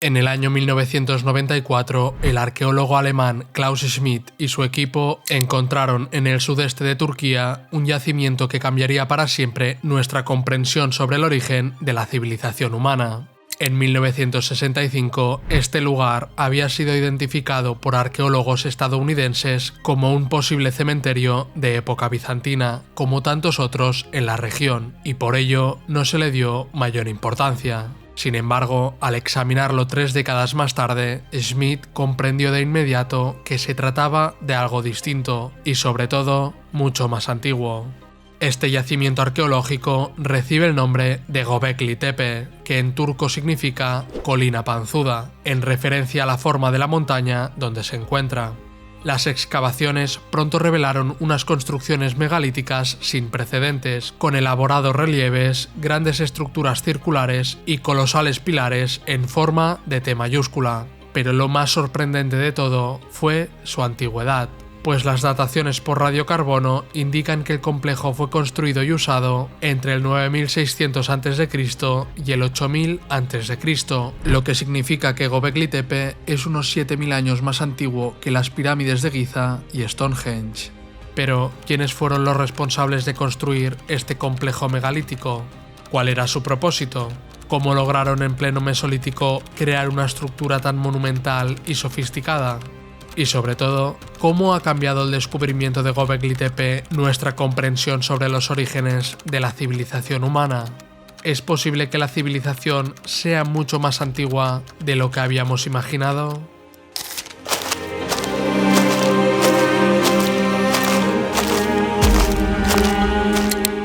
En el año 1994, el arqueólogo alemán Klaus Schmidt y su equipo encontraron en el sudeste de Turquía un yacimiento que cambiaría para siempre nuestra comprensión sobre el origen de la civilización humana. En 1965, este lugar había sido identificado por arqueólogos estadounidenses como un posible cementerio de época bizantina, como tantos otros en la región, y por ello no se le dio mayor importancia. Sin embargo, al examinarlo 3 décadas más tarde, Schmidt comprendió de inmediato que se trataba de algo distinto y, sobre todo, mucho más antiguo. Este yacimiento arqueológico recibe el nombre de Göbekli Tepe, que en turco significa colina panzuda, en referencia a la forma de la montaña donde se encuentra. Las excavaciones pronto revelaron unas construcciones megalíticas sin precedentes, con elaborados relieves, grandes estructuras circulares y colosales pilares en forma de T mayúscula. Pero lo más sorprendente de todo fue su antigüedad, pues las dataciones por radiocarbono indican que el complejo fue construido y usado entre el 9600 a.C. y el 8000 a.C., lo que significa que Göbekli Tepe es unos 7000 años más antiguo que las pirámides de Giza y Stonehenge. Pero, ¿quiénes fueron los responsables de construir este complejo megalítico? ¿Cuál era su propósito? ¿Cómo lograron en pleno Mesolítico crear una estructura tan monumental y sofisticada? Y sobre todo, ¿cómo ha cambiado el descubrimiento de Göbekli Tepe nuestra comprensión sobre los orígenes de la civilización humana? ¿Es posible que la civilización sea mucho más antigua de lo que habíamos imaginado?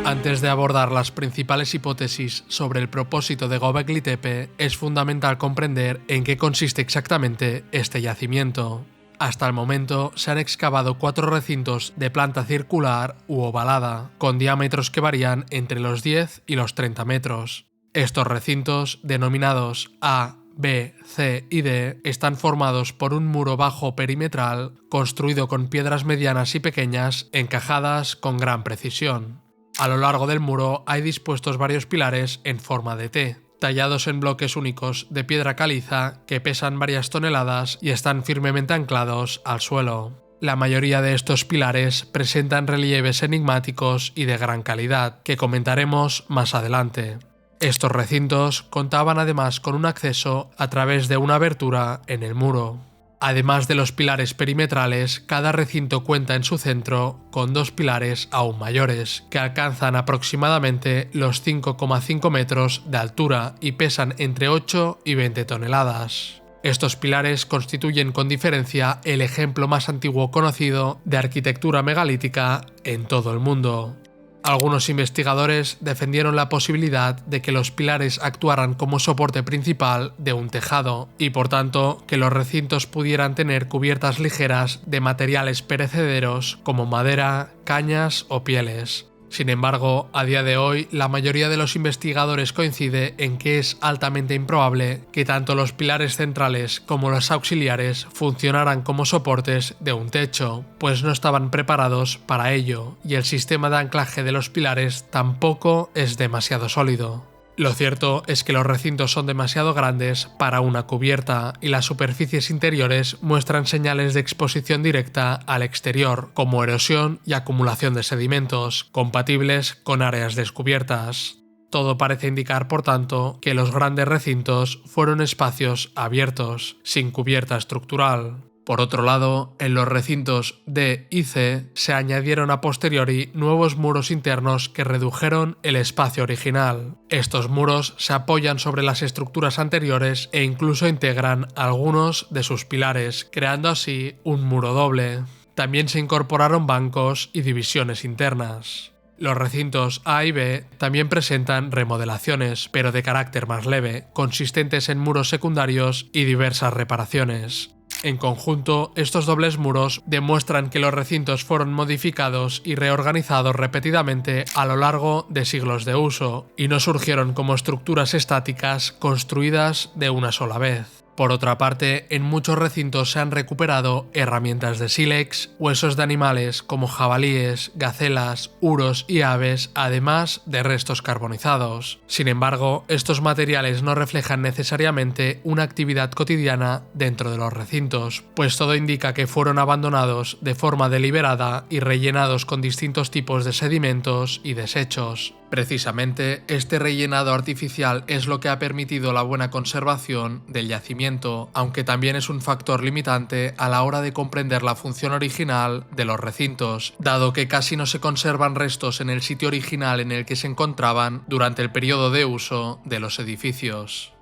Antes de abordar las principales hipótesis sobre el propósito de Göbekli Tepe, es fundamental comprender en qué consiste exactamente este yacimiento. Hasta el momento se han excavado 4 recintos de planta circular u ovalada, con diámetros que varían entre los 10 y los 30 metros. Estos recintos, denominados A, B, C y D, están formados por un muro bajo perimetral construido con piedras medianas y pequeñas encajadas con gran precisión. A lo largo del muro hay dispuestos varios pilares en forma de T, tallados en bloques únicos de piedra caliza que pesan varias toneladas y están firmemente anclados al suelo. La mayoría de estos pilares presentan relieves enigmáticos y de gran calidad, que comentaremos más adelante. Estos recintos contaban además con un acceso a través de una abertura en el muro. Además de los pilares perimetrales, cada recinto cuenta en su centro con 2 pilares aún mayores, que alcanzan aproximadamente los 5,5 metros de altura y pesan entre 8 y 20 toneladas. Estos pilares constituyen con diferencia el ejemplo más antiguo conocido de arquitectura megalítica en todo el mundo. Algunos investigadores defendieron la posibilidad de que los pilares actuaran como soporte principal de un tejado y, por tanto, que los recintos pudieran tener cubiertas ligeras de materiales perecederos como madera, cañas o pieles. Sin embargo, a día de hoy, la mayoría de los investigadores coincide en que es altamente improbable que tanto los pilares centrales como los auxiliares funcionaran como soportes de un techo, pues no estaban preparados para ello, y el sistema de anclaje de los pilares tampoco es demasiado sólido. Lo cierto es que los recintos son demasiado grandes para una cubierta y las superficies interiores muestran señales de exposición directa al exterior, como erosión y acumulación de sedimentos, compatibles con áreas descubiertas. Todo parece indicar, por tanto, que los grandes recintos fueron espacios abiertos, sin cubierta estructural. Por otro lado, en los recintos D y C se añadieron a posteriori nuevos muros internos que redujeron el espacio original. Estos muros se apoyan sobre las estructuras anteriores e incluso integran algunos de sus pilares, creando así un muro doble. También se incorporaron bancos y divisiones internas. Los recintos A y B también presentan remodelaciones, pero de carácter más leve, consistentes en muros secundarios y diversas reparaciones. En conjunto, estos dobles muros demuestran que los recintos fueron modificados y reorganizados repetidamente a lo largo de siglos de uso, y no surgieron como estructuras estáticas construidas de una sola vez. Por otra parte, en muchos recintos se han recuperado herramientas de sílex, huesos de animales como jabalíes, gacelas, uros y aves, además de restos carbonizados. Sin embargo, estos materiales no reflejan necesariamente una actividad cotidiana dentro de los recintos, pues todo indica que fueron abandonados de forma deliberada y rellenados con distintos tipos de sedimentos y desechos. Precisamente, este rellenado artificial es lo que ha permitido la buena conservación del yacimiento, aunque también es un factor limitante a la hora de comprender la función original de los recintos, dado que casi no se conservan restos en el sitio original en el que se encontraban durante el periodo de uso de los edificios.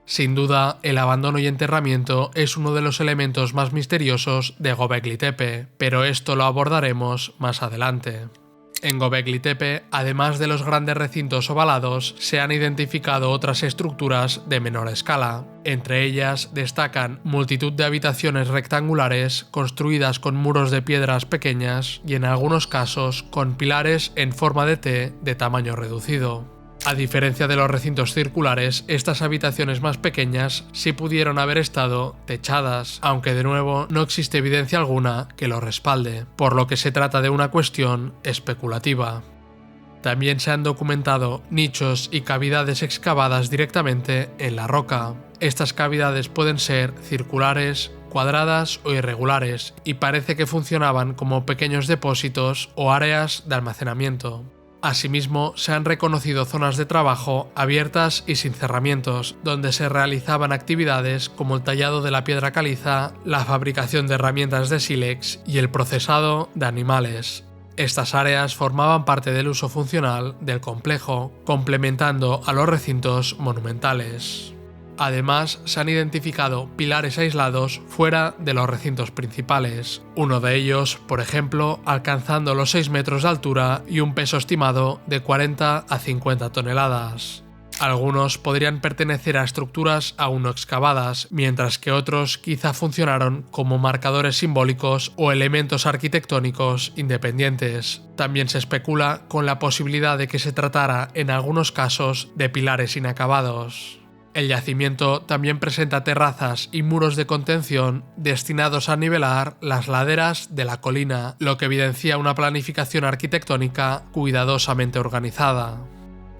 Sin duda, el abandono y enterramiento es uno de los elementos más misteriosos de Göbekli Tepe, pero esto lo abordaremos más adelante. En Göbekli Tepe, además de los grandes recintos ovalados, se han identificado otras estructuras de menor escala. Entre ellas destacan multitud de habitaciones rectangulares construidas con muros de piedras pequeñas y en algunos casos con pilares en forma de T de tamaño reducido. A diferencia de los recintos circulares, estas habitaciones más pequeñas sí pudieron haber estado techadas, aunque de nuevo no existe evidencia alguna que lo respalde, por lo que se trata de una cuestión especulativa. También se han documentado nichos y cavidades excavadas directamente en la roca. Estas cavidades pueden ser circulares, cuadradas o irregulares, y parece que funcionaban como pequeños depósitos o áreas de almacenamiento. Asimismo, se han reconocido zonas de trabajo abiertas y sin cerramientos, donde se realizaban actividades como el tallado de la piedra caliza, la fabricación de herramientas de sílex y el procesado de animales. Estas áreas formaban parte del uso funcional del complejo, complementando a los recintos monumentales. Además, se han identificado pilares aislados fuera de los recintos principales, uno de ellos, por ejemplo, alcanzando los 6 metros de altura y un peso estimado de 40 a 50 toneladas. Algunos podrían pertenecer a estructuras aún no excavadas, mientras que otros quizá funcionaron como marcadores simbólicos o elementos arquitectónicos independientes. También se especula con la posibilidad de que se tratara, en algunos casos, de pilares inacabados. El yacimiento también presenta terrazas y muros de contención destinados a nivelar las laderas de la colina, lo que evidencia una planificación arquitectónica cuidadosamente organizada.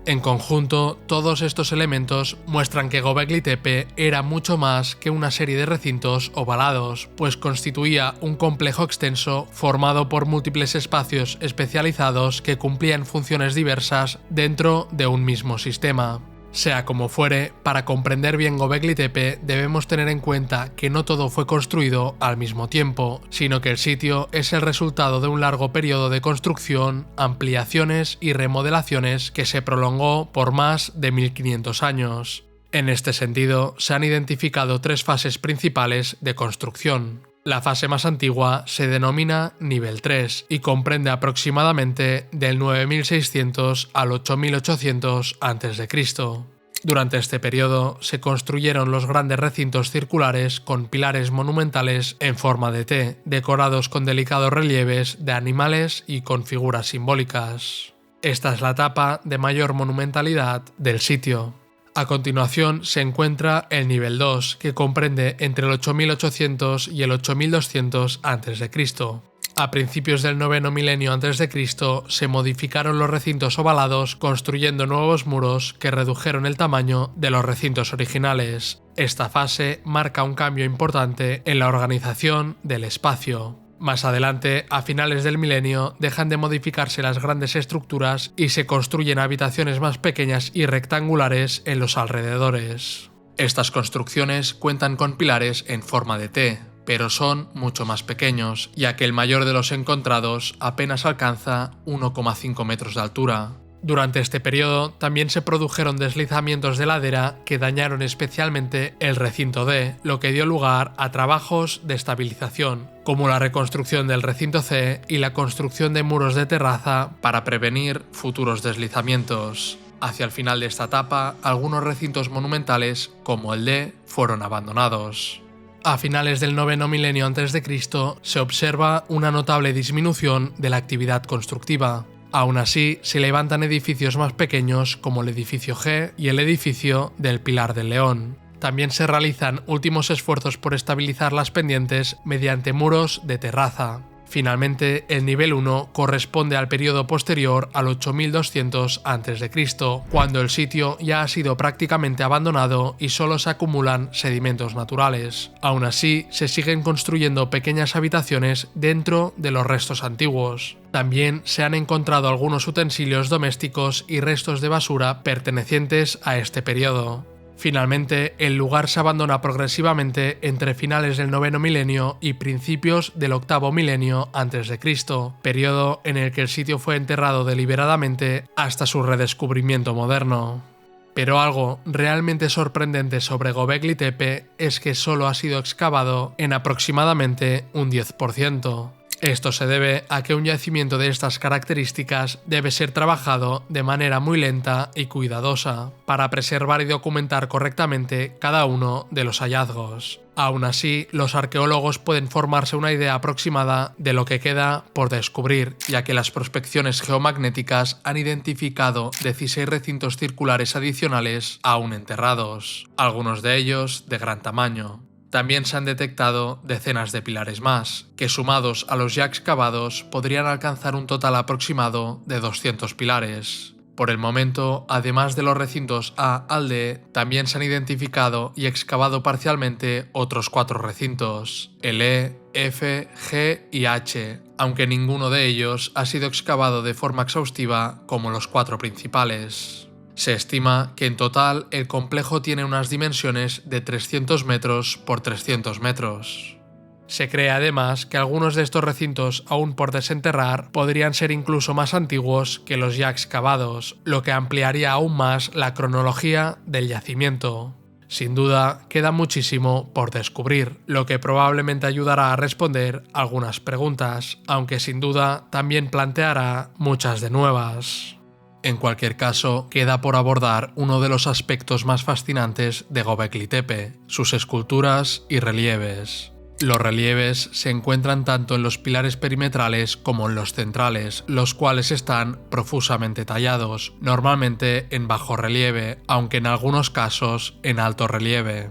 En conjunto, todos estos elementos muestran que Göbekli Tepe era mucho más que una serie de recintos ovalados, pues constituía un complejo extenso formado por múltiples espacios especializados que cumplían funciones diversas dentro de un mismo sistema. Sea como fuere, para comprender bien Göbekli Tepe debemos tener en cuenta que no todo fue construido al mismo tiempo, sino que el sitio es el resultado de un largo periodo de construcción, ampliaciones y remodelaciones que se prolongó por más de 1500 años. En este sentido, se han identificado 3 fases principales de construcción. La fase más antigua se denomina Nivel 3 y comprende aproximadamente del 9600 al 8800 a.C. Durante este periodo se construyeron los grandes recintos circulares con pilares monumentales en forma de T, decorados con delicados relieves de animales y con figuras simbólicas. Esta es la etapa de mayor monumentalidad del sitio. A continuación se encuentra el nivel 2, que comprende entre el 8800 y el 8200 a.C. A principios del 9º milenio a.C. se modificaron los recintos ovalados construyendo nuevos muros que redujeron el tamaño de los recintos originales. Esta fase marca un cambio importante en la organización del espacio. Más adelante, a finales del milenio, dejan de modificarse las grandes estructuras y se construyen habitaciones más pequeñas y rectangulares en los alrededores. Estas construcciones cuentan con pilares en forma de T, pero son mucho más pequeños, ya que el mayor de los encontrados apenas alcanza 1,5 metros de altura. Durante este periodo también se produjeron deslizamientos de ladera que dañaron especialmente el recinto D, lo que dio lugar a trabajos de estabilización, como la reconstrucción del recinto C y la construcción de muros de terraza para prevenir futuros deslizamientos. Hacia el final de esta etapa, algunos recintos monumentales, como el D, fueron abandonados. A finales del 9º milenio a.C. se observa una notable disminución de la actividad constructiva. Aún así, se levantan edificios más pequeños como el edificio G y el edificio del Pilar del León. También se realizan últimos esfuerzos por estabilizar las pendientes mediante muros de terraza. Finalmente, el nivel 1 corresponde al periodo posterior al 8200 a.C., cuando el sitio ya ha sido prácticamente abandonado y solo se acumulan sedimentos naturales. Aún así, se siguen construyendo pequeñas habitaciones dentro de los restos antiguos. También se han encontrado algunos utensilios domésticos y restos de basura pertenecientes a este periodo. Finalmente, el lugar se abandona progresivamente entre finales del 9º milenio y principios del 8º milenio a.C., periodo en el que el sitio fue enterrado deliberadamente hasta su redescubrimiento moderno. Pero algo realmente sorprendente sobre Göbekli Tepe es que solo ha sido excavado en aproximadamente un 10%. Esto se debe a que un yacimiento de estas características debe ser trabajado de manera muy lenta y cuidadosa para preservar y documentar correctamente cada uno de los hallazgos. Aún así, los arqueólogos pueden formarse una idea aproximada de lo que queda por descubrir, ya que las prospecciones geomagnéticas han identificado 16 recintos circulares adicionales aún enterrados, algunos de ellos de gran tamaño. También se han detectado decenas de pilares más, que sumados a los ya excavados podrían alcanzar un total aproximado de 200 pilares. Por el momento, además de los recintos A al D, también se han identificado y excavado parcialmente otros 4 recintos, el E, F, G y H, aunque ninguno de ellos ha sido excavado de forma exhaustiva como los 4 principales. Se estima que en total el complejo tiene unas dimensiones de 300 metros por 300 metros. Se cree además que algunos de estos recintos aún por desenterrar podrían ser incluso más antiguos que los ya excavados, lo que ampliaría aún más la cronología del yacimiento. Sin duda, queda muchísimo por descubrir, lo que probablemente ayudará a responder algunas preguntas, aunque sin duda también planteará muchas de nuevas. En cualquier caso, queda por abordar uno de los aspectos más fascinantes de Göbekli Tepe, sus esculturas y relieves. Los relieves se encuentran tanto en los pilares perimetrales como en los centrales, los cuales están profusamente tallados, normalmente en bajo relieve, aunque en algunos casos en alto relieve.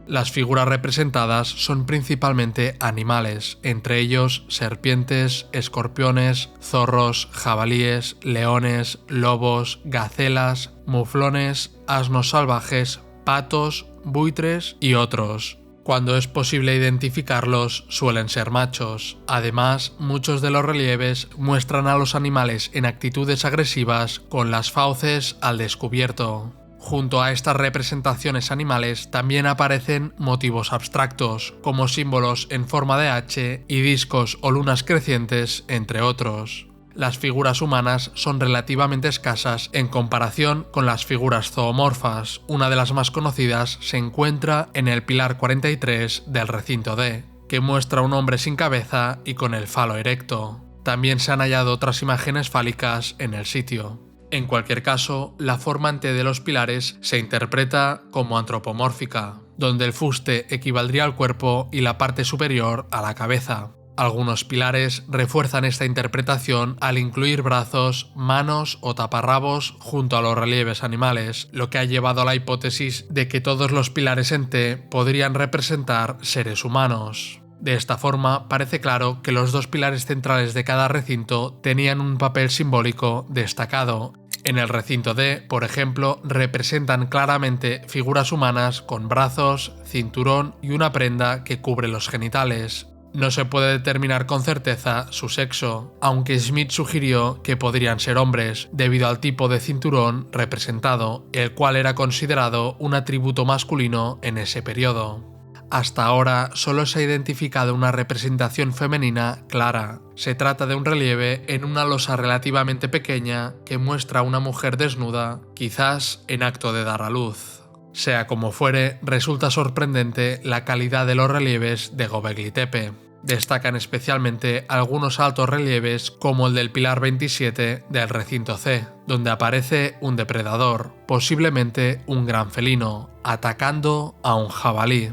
Las figuras representadas son principalmente animales, entre ellos serpientes, escorpiones, zorros, jabalíes, leones, lobos, gacelas, muflones, asnos salvajes, patos, buitres y otros. Cuando es posible identificarlos, suelen ser machos. Además, muchos de los relieves muestran a los animales en actitudes agresivas con las fauces al descubierto. Junto a estas representaciones animales también aparecen motivos abstractos, como símbolos en forma de H y discos o lunas crecientes, entre otros. Las figuras humanas son relativamente escasas en comparación con las figuras zoomorfas. Una de las más conocidas se encuentra en el pilar 43 del recinto D, que muestra a un hombre sin cabeza y con el falo erecto. También se han hallado otras imágenes fálicas en el sitio. En cualquier caso, la forma en T de los pilares se interpreta como antropomórfica, donde el fuste equivaldría al cuerpo y la parte superior a la cabeza. Algunos pilares refuerzan esta interpretación al incluir brazos, manos o taparrabos junto a los relieves animales, lo que ha llevado a la hipótesis de que todos los pilares en T podrían representar seres humanos. De esta forma, parece claro que los 2 pilares centrales de cada recinto tenían un papel simbólico destacado. En el recinto D, por ejemplo, representan claramente figuras humanas con brazos, cinturón y una prenda que cubre los genitales. No se puede determinar con certeza su sexo, aunque Smith sugirió que podrían ser hombres, debido al tipo de cinturón representado, el cual era considerado un atributo masculino en ese periodo. Hasta ahora solo se ha identificado una representación femenina clara. Se trata de un relieve en una losa relativamente pequeña que muestra a una mujer desnuda, quizás en acto de dar a luz. Sea como fuere, resulta sorprendente la calidad de los relieves de Göbekli Tepe. Destacan especialmente algunos altos relieves como el del pilar 27 del recinto C, donde aparece un depredador, posiblemente un gran felino, atacando a un jabalí.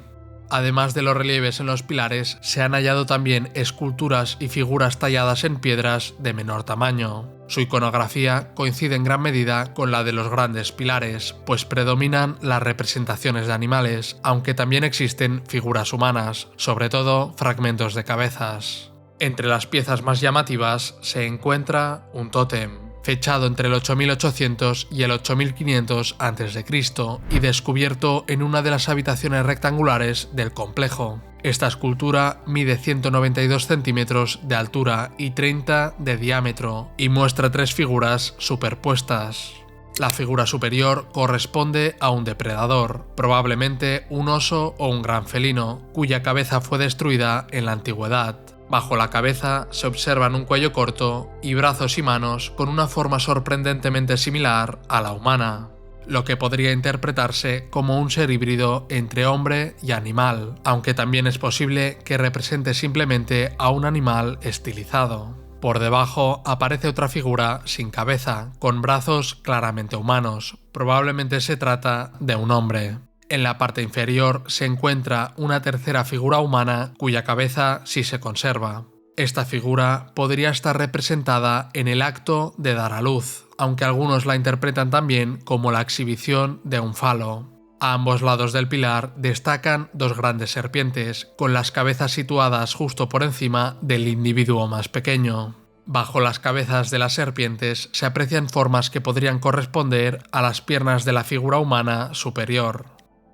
Además de los relieves en los pilares, se han hallado también esculturas y figuras talladas en piedras de menor tamaño. Su iconografía coincide en gran medida con la de los grandes pilares, pues predominan las representaciones de animales, aunque también existen figuras humanas, sobre todo fragmentos de cabezas. Entre las piezas más llamativas se encuentra un tótem, fechado entre el 8800 y el 8500 a.C. y descubierto en una de las habitaciones rectangulares del complejo. Esta escultura mide 192 centímetros de altura y 30 de diámetro y muestra 3 figuras superpuestas. La figura superior corresponde a un depredador, probablemente un oso o un gran felino, cuya cabeza fue destruida en la antigüedad. Bajo la cabeza se observan un cuello corto y brazos y manos con una forma sorprendentemente similar a la humana, lo que podría interpretarse como un ser híbrido entre hombre y animal, aunque también es posible que represente simplemente a un animal estilizado. Por debajo aparece otra figura sin cabeza, con brazos claramente humanos. Probablemente se trata de un hombre. En la parte inferior se encuentra una tercera figura humana cuya cabeza sí se conserva. Esta figura podría estar representada en el acto de dar a luz, aunque algunos la interpretan también como la exhibición de un falo. A ambos lados del pilar destacan 2 grandes serpientes, con las cabezas situadas justo por encima del individuo más pequeño. Bajo las cabezas de las serpientes se aprecian formas que podrían corresponder a las piernas de la figura humana superior.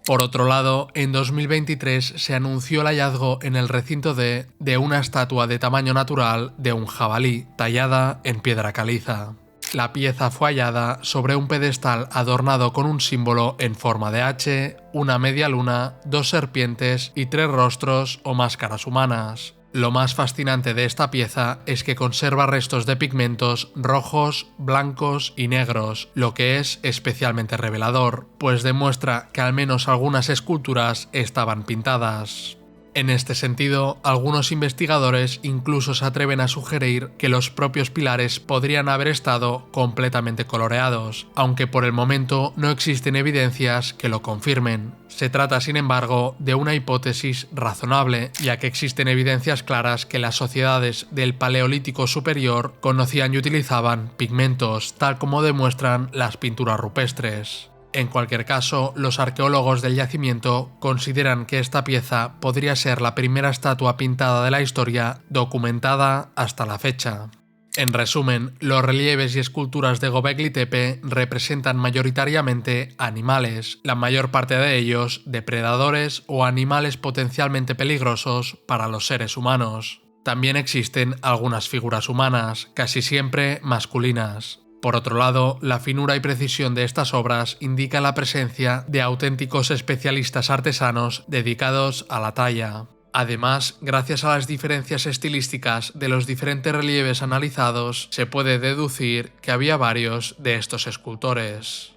Por otro lado, en 2023 se anunció el hallazgo en el recinto de una estatua de tamaño natural de un jabalí, tallada en piedra caliza. La pieza fue hallada sobre un pedestal adornado con un símbolo en forma de H, una media luna, 2 serpientes y 3 rostros o máscaras humanas. Lo más fascinante de esta pieza es que conserva restos de pigmentos rojos, blancos y negros, lo que es especialmente revelador, pues demuestra que al menos algunas esculturas estaban pintadas. En este sentido, algunos investigadores incluso se atreven a sugerir que los propios pilares podrían haber estado completamente coloreados, aunque por el momento no existen evidencias que lo confirmen. Se trata, sin embargo, de una hipótesis razonable, ya que existen evidencias claras que las sociedades del Paleolítico superior conocían y utilizaban pigmentos, tal como demuestran las pinturas rupestres. En cualquier caso, los arqueólogos del yacimiento consideran que esta pieza podría ser la primera estatua pintada de la historia documentada hasta la fecha. En resumen, los relieves y esculturas de Göbekli Tepe representan mayoritariamente animales, la mayor parte de ellos depredadores o animales potencialmente peligrosos para los seres humanos. También existen algunas figuras humanas, casi siempre masculinas. Por otro lado, la finura y precisión de estas obras indica la presencia de auténticos especialistas artesanos dedicados a la talla. Además, gracias a las diferencias estilísticas de los diferentes relieves analizados, se puede deducir que había varios de estos escultores.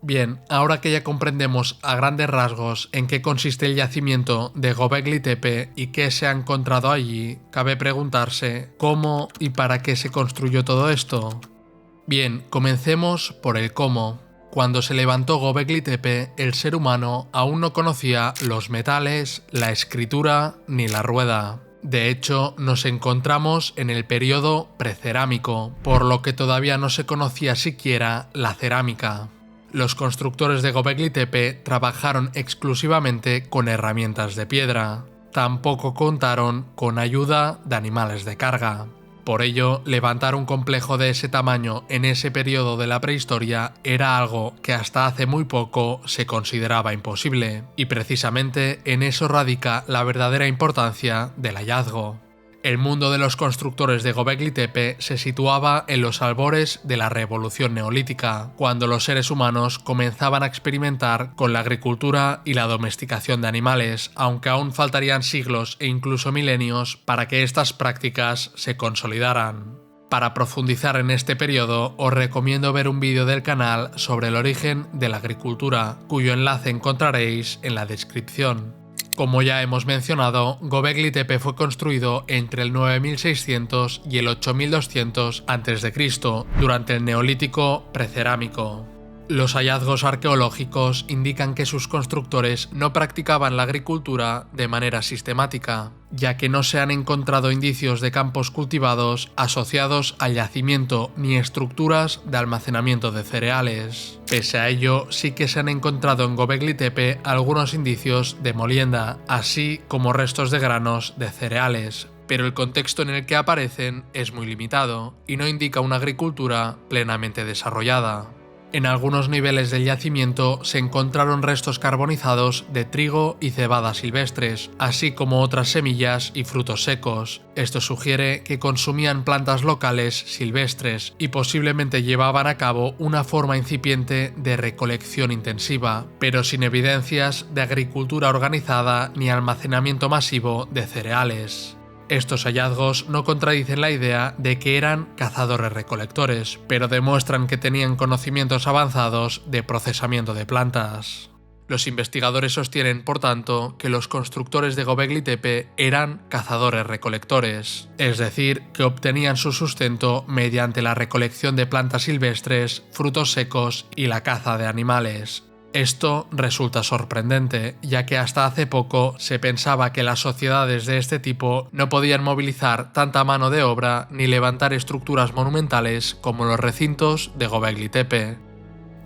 Bien, ahora que ya comprendemos a grandes rasgos en qué consiste el yacimiento de Göbekli Tepe y qué se ha encontrado allí, cabe preguntarse cómo y para qué se construyó todo esto. Bien, comencemos por el cómo. Cuando se levantó Göbekli Tepe, el ser humano aún no conocía los metales, la escritura ni la rueda. De hecho, nos encontramos en el periodo precerámico, por lo que todavía no se conocía siquiera la cerámica. Los constructores de Göbekli Tepe trabajaron exclusivamente con herramientas de piedra. Tampoco contaron con ayuda de animales de carga. Por ello, levantar un complejo de ese tamaño en ese periodo de la prehistoria era algo que hasta hace muy poco se consideraba imposible, y precisamente en eso radica la verdadera importancia del hallazgo. El mundo de los constructores de Göbekli Tepe se situaba en los albores de la Revolución Neolítica, cuando los seres humanos comenzaban a experimentar con la agricultura y la domesticación de animales, aunque aún faltarían siglos e incluso milenios para que estas prácticas se consolidaran. Para profundizar en este periodo, os recomiendo ver un vídeo del canal sobre el origen de la agricultura, cuyo enlace encontraréis en la descripción. Como ya hemos mencionado, Göbekli Tepe fue construido entre el 9600 y el 8200 a.C., durante el Neolítico precerámico. Los hallazgos arqueológicos indican que sus constructores no practicaban la agricultura de manera sistemática, ya que no se han encontrado indicios de campos cultivados asociados al yacimiento ni estructuras de almacenamiento de cereales. Pese a ello, sí que se han encontrado en Göbekli Tepe algunos indicios de molienda, así como restos de granos de cereales, pero el contexto en el que aparecen es muy limitado y no indica una agricultura plenamente desarrollada. En algunos niveles del yacimiento se encontraron restos carbonizados de trigo y cebada silvestres, así como otras semillas y frutos secos. Esto sugiere que consumían plantas locales silvestres y posiblemente llevaban a cabo una forma incipiente de recolección intensiva, pero sin evidencias de agricultura organizada ni almacenamiento masivo de cereales. Estos hallazgos no contradicen la idea de que eran cazadores-recolectores, pero demuestran que tenían conocimientos avanzados de procesamiento de plantas. Los investigadores sostienen, por tanto, que los constructores de Göbekli Tepe eran cazadores-recolectores, es decir, que obtenían su sustento mediante la recolección de plantas silvestres, frutos secos y la caza de animales. Esto resulta sorprendente, ya que hasta hace poco se pensaba que las sociedades de este tipo no podían movilizar tanta mano de obra ni levantar estructuras monumentales como los recintos de Göbekli Tepe.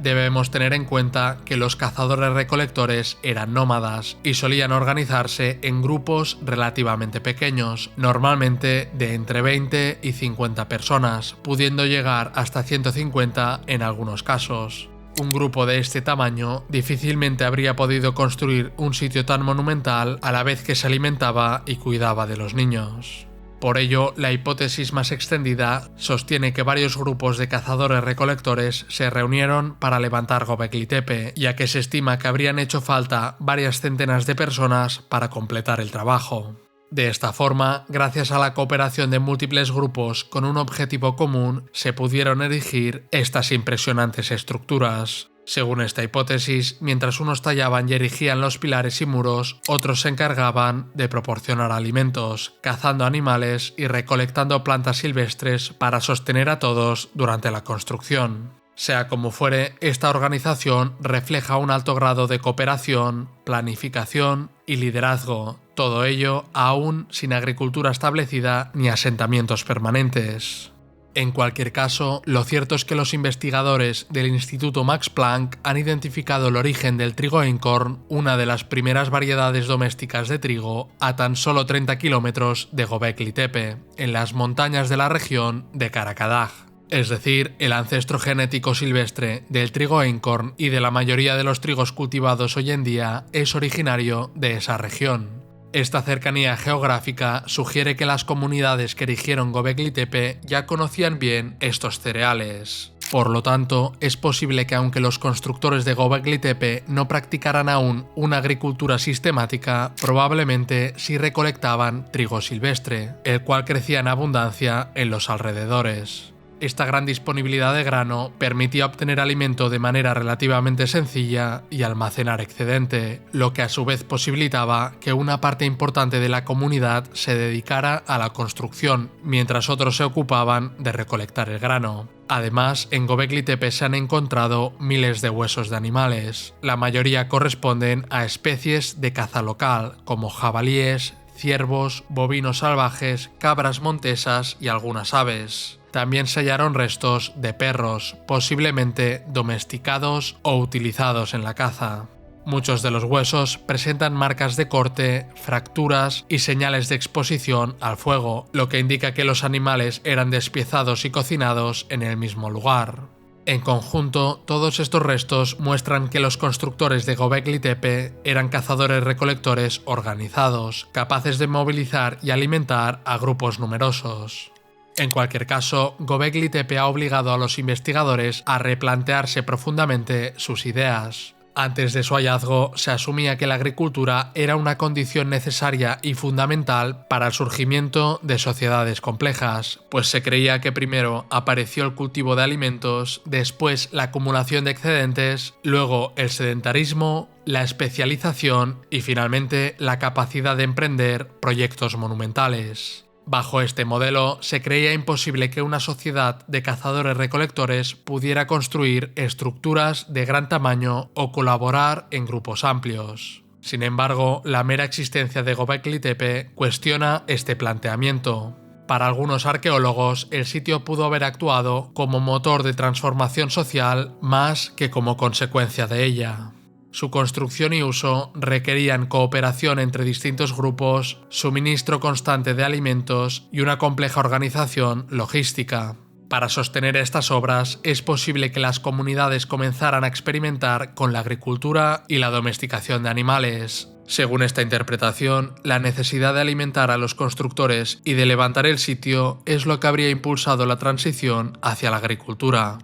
Debemos tener en cuenta que los cazadores-recolectores eran nómadas y solían organizarse en grupos relativamente pequeños, normalmente de entre 20 y 50 personas, pudiendo llegar hasta 150 en algunos casos. Un grupo de este tamaño difícilmente habría podido construir un sitio tan monumental a la vez que se alimentaba y cuidaba de los niños. Por ello, la hipótesis más extendida sostiene que varios grupos de cazadores-recolectores se reunieron para levantar Göbekli Tepe, ya que se estima que habrían hecho falta varias centenas de personas para completar el trabajo. De esta forma, gracias a la cooperación de múltiples grupos con un objetivo común, se pudieron erigir estas impresionantes estructuras. Según esta hipótesis, mientras unos tallaban y erigían los pilares y muros, otros se encargaban de proporcionar alimentos, cazando animales y recolectando plantas silvestres para sostener a todos durante la construcción. Sea como fuere, esta organización refleja un alto grado de cooperación, planificación y liderazgo, todo ello aún sin agricultura establecida ni asentamientos permanentes. En cualquier caso, lo cierto es que los investigadores del Instituto Max Planck han identificado el origen del trigo einkorn, una de las primeras variedades domésticas de trigo, a tan solo 30 kilómetros de Göbekli Tepe, en las montañas de la región de Karakadag. Es decir, el ancestro genético silvestre del trigo einkorn y de la mayoría de los trigos cultivados hoy en día es originario de esa región. Esta cercanía geográfica sugiere que las comunidades que erigieron Göbekli Tepe ya conocían bien estos cereales. Por lo tanto, es posible que aunque los constructores de Göbekli Tepe no practicaran aún una agricultura sistemática, probablemente sí recolectaban trigo silvestre, el cual crecía en abundancia en los alrededores. Esta gran disponibilidad de grano permitía obtener alimento de manera relativamente sencilla y almacenar excedente, lo que a su vez posibilitaba que una parte importante de la comunidad se dedicara a la construcción, mientras otros se ocupaban de recolectar el grano. Además, en Göbekli Tepe se han encontrado miles de huesos de animales. La mayoría corresponden a especies de caza local, como jabalíes, ciervos, bovinos salvajes, cabras montesas y algunas aves. También se hallaron restos de perros, posiblemente domesticados o utilizados en la caza. Muchos de los huesos presentan marcas de corte, fracturas y señales de exposición al fuego, lo que indica que los animales eran despiezados y cocinados en el mismo lugar. En conjunto, todos estos restos muestran que los constructores de Göbekli Tepe eran cazadores-recolectores organizados, capaces de movilizar y alimentar a grupos numerosos. En cualquier caso, Göbekli Tepe ha obligado a los investigadores a replantearse profundamente sus ideas. Antes de su hallazgo, se asumía que la agricultura era una condición necesaria y fundamental para el surgimiento de sociedades complejas, pues se creía que primero apareció el cultivo de alimentos, después la acumulación de excedentes, luego el sedentarismo, la especialización y finalmente la capacidad de emprender proyectos monumentales. Bajo este modelo, se creía imposible que una sociedad de cazadores-recolectores pudiera construir estructuras de gran tamaño o colaborar en grupos amplios. Sin embargo, la mera existencia de Göbekli Tepe cuestiona este planteamiento. Para algunos arqueólogos, el sitio pudo haber actuado como motor de transformación social más que como consecuencia de ella. Su construcción y uso requerían cooperación entre distintos grupos, suministro constante de alimentos y una compleja organización logística. Para sostener estas obras, es posible que las comunidades comenzaran a experimentar con la agricultura y la domesticación de animales. Según esta interpretación, la necesidad de alimentar a los constructores y de levantar el sitio es lo que habría impulsado la transición hacia la agricultura.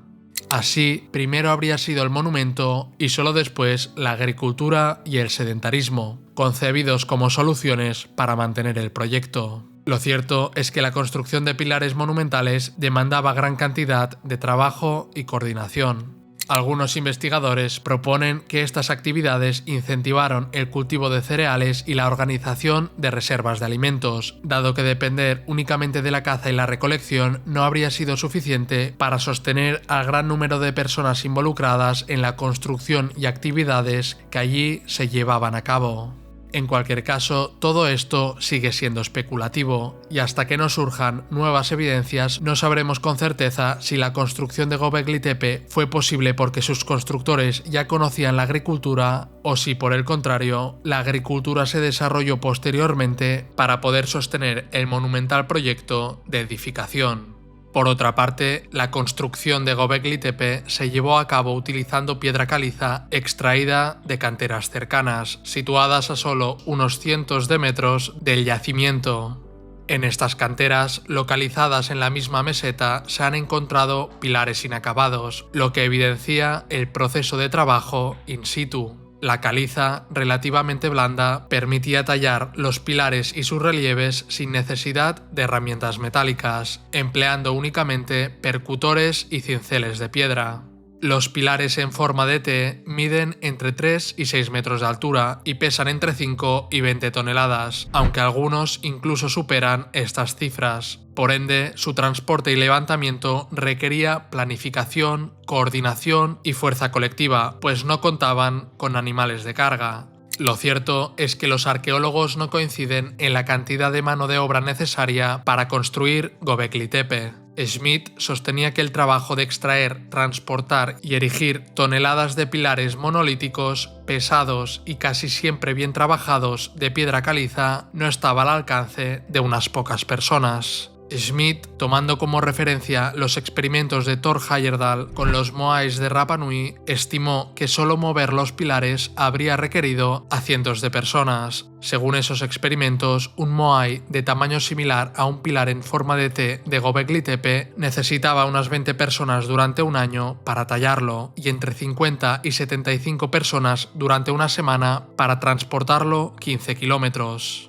Así, primero habría sido el monumento y solo después la agricultura y el sedentarismo, concebidos como soluciones para mantener el proyecto. Lo cierto es que la construcción de pilares monumentales demandaba gran cantidad de trabajo y coordinación. Algunos investigadores proponen que estas actividades incentivaron el cultivo de cereales y la organización de reservas de alimentos, dado que depender únicamente de la caza y la recolección no habría sido suficiente para sostener al gran número de personas involucradas en la construcción y actividades que allí se llevaban a cabo. En cualquier caso, todo esto sigue siendo especulativo, y hasta que no surjan nuevas evidencias no sabremos con certeza si la construcción de Göbekli Tepe fue posible porque sus constructores ya conocían la agricultura o si, por el contrario, la agricultura se desarrolló posteriormente para poder sostener el monumental proyecto de edificación. Por otra parte, la construcción de Göbekli Tepe se llevó a cabo utilizando piedra caliza extraída de canteras cercanas, situadas a solo unos cientos de metros del yacimiento. En estas canteras, localizadas en la misma meseta, se han encontrado pilares inacabados, lo que evidencia el proceso de trabajo in situ. La caliza, relativamente blanda, permitía tallar los pilares y sus relieves sin necesidad de herramientas metálicas, empleando únicamente percutores y cinceles de piedra. Los pilares en forma de T miden entre 3 y 6 metros de altura y pesan entre 5 y 20 toneladas, aunque algunos incluso superan estas cifras. Por ende, su transporte y levantamiento requería planificación, coordinación y fuerza colectiva, pues no contaban con animales de carga. Lo cierto es que los arqueólogos no coinciden en la cantidad de mano de obra necesaria para construir Göbekli Tepe. Schmidt sostenía que el trabajo de extraer, transportar y erigir toneladas de pilares monolíticos, pesados y casi siempre bien trabajados de piedra caliza no estaba al alcance de unas pocas personas. Schmidt, tomando como referencia los experimentos de Thor Heyerdahl con los moais de Rapa Nui, estimó que solo mover los pilares habría requerido a cientos de personas. Según esos experimentos, un moai de tamaño similar a un pilar en forma de T de Göbekli Tepe necesitaba unas 20 personas durante un año para tallarlo y entre 50 y 75 personas durante una semana para transportarlo 15 kilómetros.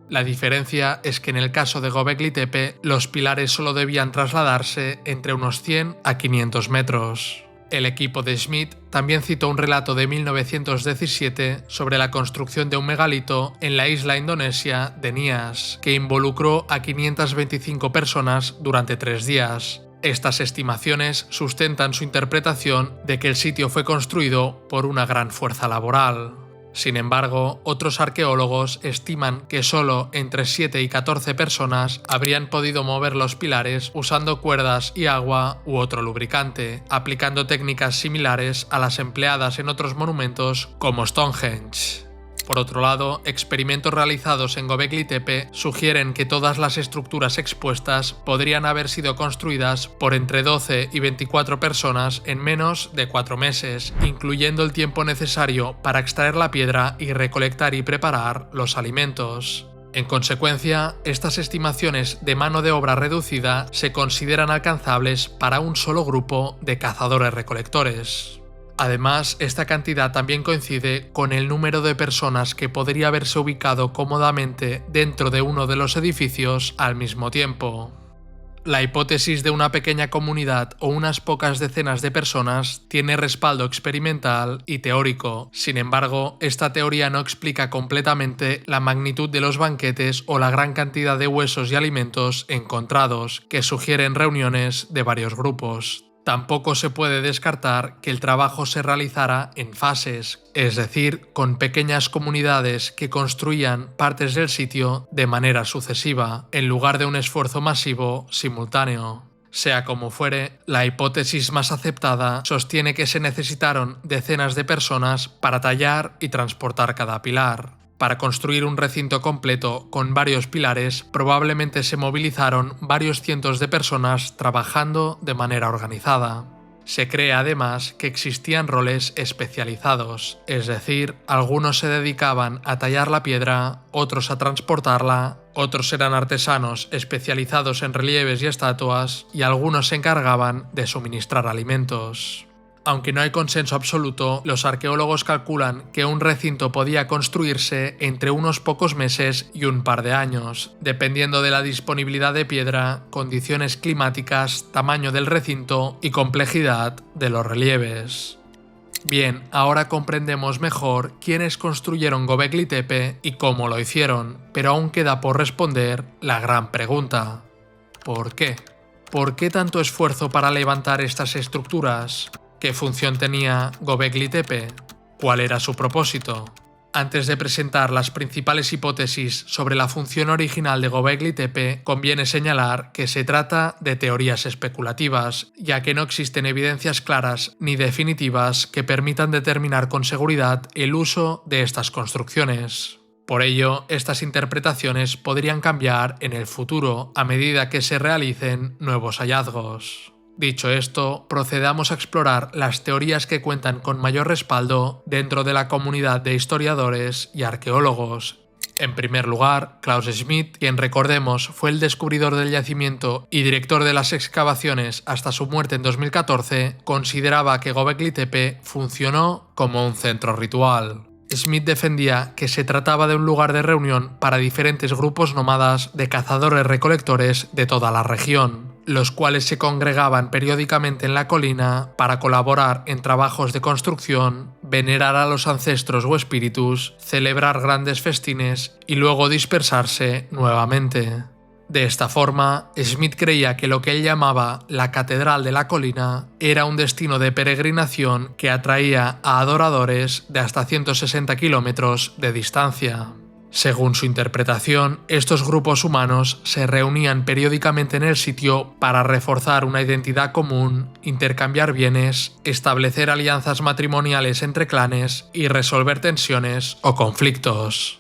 La diferencia es que en el caso de Göbekli Tepe, los pilares solo debían trasladarse entre unos 100 a 500 metros. El equipo de Schmidt también citó un relato de 1917 sobre la construcción de un megalito en la isla indonesia de Nias, que involucró a 525 personas durante 3 días. Estas estimaciones sustentan su interpretación de que el sitio fue construido por una gran fuerza laboral. Sin embargo, otros arqueólogos estiman que solo entre 7 y 14 personas habrían podido mover los pilares usando cuerdas y agua u otro lubricante, aplicando técnicas similares a las empleadas en otros monumentos como Stonehenge. Por otro lado, experimentos realizados en Göbekli Tepe sugieren que todas las estructuras expuestas podrían haber sido construidas por entre 12 y 24 personas en menos de 4 meses, incluyendo el tiempo necesario para extraer la piedra y recolectar y preparar los alimentos. En consecuencia, estas estimaciones de mano de obra reducida se consideran alcanzables para un solo grupo de cazadores-recolectores. Además, esta cantidad también coincide con el número de personas que podría haberse ubicado cómodamente dentro de uno de los edificios al mismo tiempo. La hipótesis de una pequeña comunidad o unas pocas decenas de personas tiene respaldo experimental y teórico. Sin embargo, esta teoría no explica completamente la magnitud de los banquetes o la gran cantidad de huesos y alimentos encontrados, que sugieren reuniones de varios grupos. Tampoco se puede descartar que el trabajo se realizara en fases, es decir, con pequeñas comunidades que construían partes del sitio de manera sucesiva, en lugar de un esfuerzo masivo simultáneo. Sea como fuere, la hipótesis más aceptada sostiene que se necesitaron decenas de personas para tallar y transportar cada pilar. Para construir un recinto completo con varios pilares, probablemente se movilizaron varios cientos de personas trabajando de manera organizada. Se cree además que existían roles especializados, es decir, algunos se dedicaban a tallar la piedra, otros a transportarla, otros eran artesanos especializados en relieves y estatuas, y algunos se encargaban de suministrar alimentos. Aunque no hay consenso absoluto, los arqueólogos calculan que un recinto podía construirse entre unos pocos meses y un par de años, dependiendo de la disponibilidad de piedra, condiciones climáticas, tamaño del recinto y complejidad de los relieves. Bien, ahora comprendemos mejor quiénes construyeron Göbekli Tepe y cómo lo hicieron, pero aún queda por responder la gran pregunta: ¿por qué? ¿Por qué tanto esfuerzo para levantar estas estructuras? ¿Qué función tenía Göbekli Tepe? ¿Cuál era su propósito? Antes de presentar las principales hipótesis sobre la función original de Göbekli Tepe, conviene señalar que se trata de teorías especulativas, ya que no existen evidencias claras ni definitivas que permitan determinar con seguridad el uso de estas construcciones. Por ello, estas interpretaciones podrían cambiar en el futuro a medida que se realicen nuevos hallazgos. Dicho esto, procedamos a explorar las teorías que cuentan con mayor respaldo dentro de la comunidad de historiadores y arqueólogos. En primer lugar, Claus Schmidt, quien recordemos fue el descubridor del yacimiento y director de las excavaciones hasta su muerte en 2014, consideraba que Göbekli Tepe funcionó como un centro ritual. Schmidt defendía que se trataba de un lugar de reunión para diferentes grupos nómadas de cazadores-recolectores de toda la región, los cuales se congregaban periódicamente en la colina para colaborar en trabajos de construcción, venerar a los ancestros o espíritus, celebrar grandes festines y luego dispersarse nuevamente. De esta forma, Schmidt creía que lo que él llamaba la Catedral de la Colina era un destino de peregrinación que atraía a adoradores de hasta 160 kilómetros de distancia. Según su interpretación, estos grupos humanos se reunían periódicamente en el sitio para reforzar una identidad común, intercambiar bienes, establecer alianzas matrimoniales entre clanes y resolver tensiones o conflictos.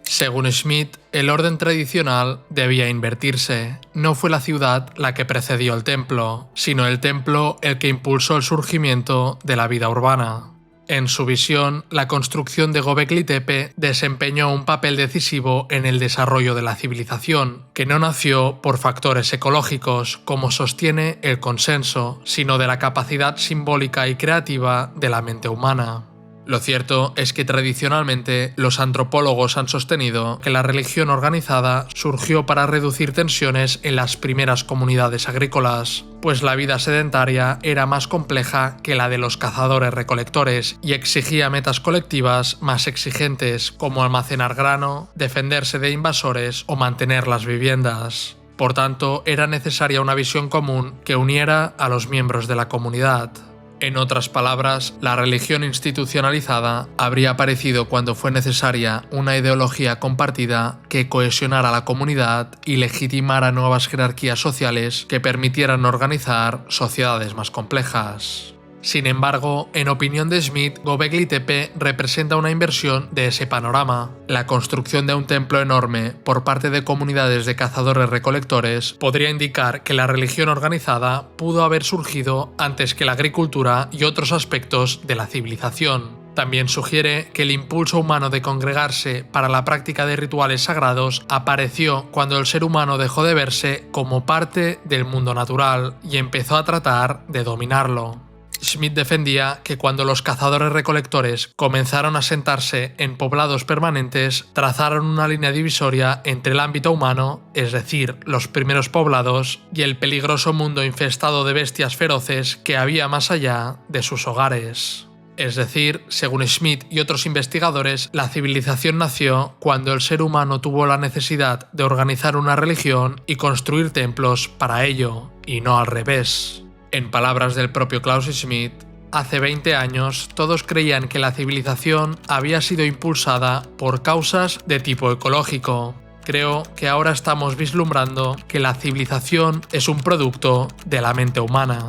Según Schmidt, el orden tradicional debía invertirse. No fue la ciudad la que precedió el templo, sino el templo el que impulsó el surgimiento de la vida urbana. En su visión, la construcción de Göbekli Tepe desempeñó un papel decisivo en el desarrollo de la civilización, que no nació por factores ecológicos, como sostiene el consenso, sino de la capacidad simbólica y creativa de la mente humana. Lo cierto es que tradicionalmente los antropólogos han sostenido que la religión organizada surgió para reducir tensiones en las primeras comunidades agrícolas, pues la vida sedentaria era más compleja que la de los cazadores-recolectores y exigía metas colectivas más exigentes, como almacenar grano, defenderse de invasores o mantener las viviendas. Por tanto, era necesaria una visión común que uniera a los miembros de la comunidad. En otras palabras, la religión institucionalizada habría aparecido cuando fue necesaria una ideología compartida que cohesionara la comunidad y legitimara nuevas jerarquías sociales que permitieran organizar sociedades más complejas. Sin embargo, en opinión de Schmidt, Göbekli Tepe representa una inversión de ese panorama. La construcción de un templo enorme por parte de comunidades de cazadores-recolectores podría indicar que la religión organizada pudo haber surgido antes que la agricultura y otros aspectos de la civilización. También sugiere que el impulso humano de congregarse para la práctica de rituales sagrados apareció cuando el ser humano dejó de verse como parte del mundo natural y empezó a tratar de dominarlo. Schmidt defendía que cuando los cazadores-recolectores comenzaron a sentarse en poblados permanentes, trazaron una línea divisoria entre el ámbito humano, es decir, los primeros poblados, y el peligroso mundo infestado de bestias feroces que había más allá de sus hogares. Es decir, según Schmidt y otros investigadores, la civilización nació cuando el ser humano tuvo la necesidad de organizar una religión y construir templos para ello, y no al revés. En palabras del propio Klaus Schmidt, hace 20 años todos creían que la civilización había sido impulsada por causas de tipo ecológico. Creo que ahora estamos vislumbrando que la civilización es un producto de la mente humana.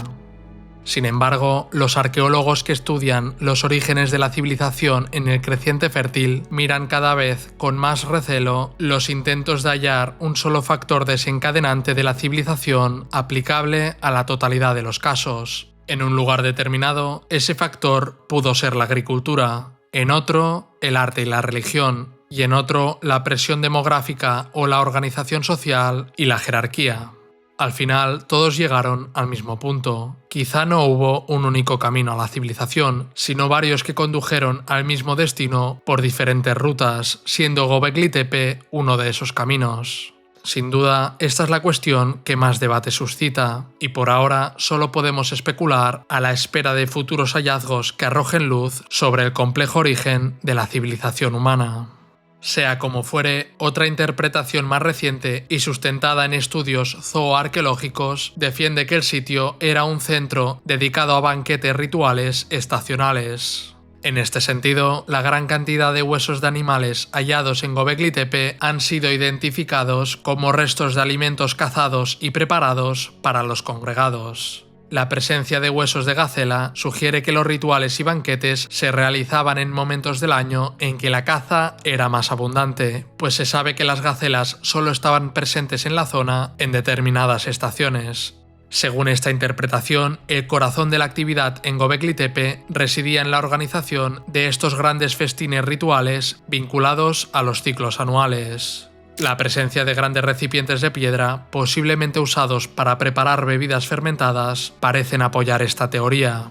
Sin embargo, los arqueólogos que estudian los orígenes de la civilización en el Creciente Fértil miran cada vez con más recelo los intentos de hallar un solo factor desencadenante de la civilización aplicable a la totalidad de los casos. En un lugar determinado, ese factor pudo ser la agricultura, en otro, el arte y la religión, y en otro, la presión demográfica o la organización social y la jerarquía. Al final, todos llegaron al mismo punto. Quizá no hubo un único camino a la civilización, sino varios que condujeron al mismo destino por diferentes rutas, siendo Göbekli Tepe uno de esos caminos. Sin duda, esta es la cuestión que más debate suscita, y por ahora solo podemos especular a la espera de futuros hallazgos que arrojen luz sobre el complejo origen de la civilización humana. Sea como fuere, otra interpretación más reciente y sustentada en estudios zooarqueológicos defiende que el sitio era un centro dedicado a banquetes rituales estacionales. En este sentido, la gran cantidad de huesos de animales hallados en Göbekli Tepe han sido identificados como restos de alimentos cazados y preparados para los congregados. La presencia de huesos de gacela sugiere que los rituales y banquetes se realizaban en momentos del año en que la caza era más abundante, pues se sabe que las gacelas solo estaban presentes en la zona en determinadas estaciones. Según esta interpretación, el corazón de la actividad en Göbekli Tepe residía en la organización de estos grandes festines rituales vinculados a los ciclos anuales. La presencia de grandes recipientes de piedra, posiblemente usados para preparar bebidas fermentadas, parecen apoyar esta teoría.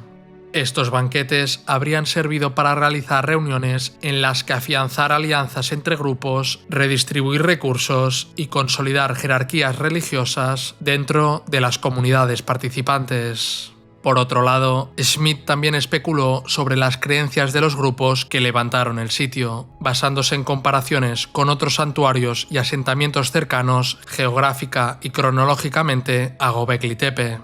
Estos banquetes habrían servido para realizar reuniones en las que afianzar alianzas entre grupos, redistribuir recursos y consolidar jerarquías religiosas dentro de las comunidades participantes. Por otro lado, Schmidt también especuló sobre las creencias de los grupos que levantaron el sitio, basándose en comparaciones con otros santuarios y asentamientos cercanos geográfica y cronológicamente a Göbekli Tepe.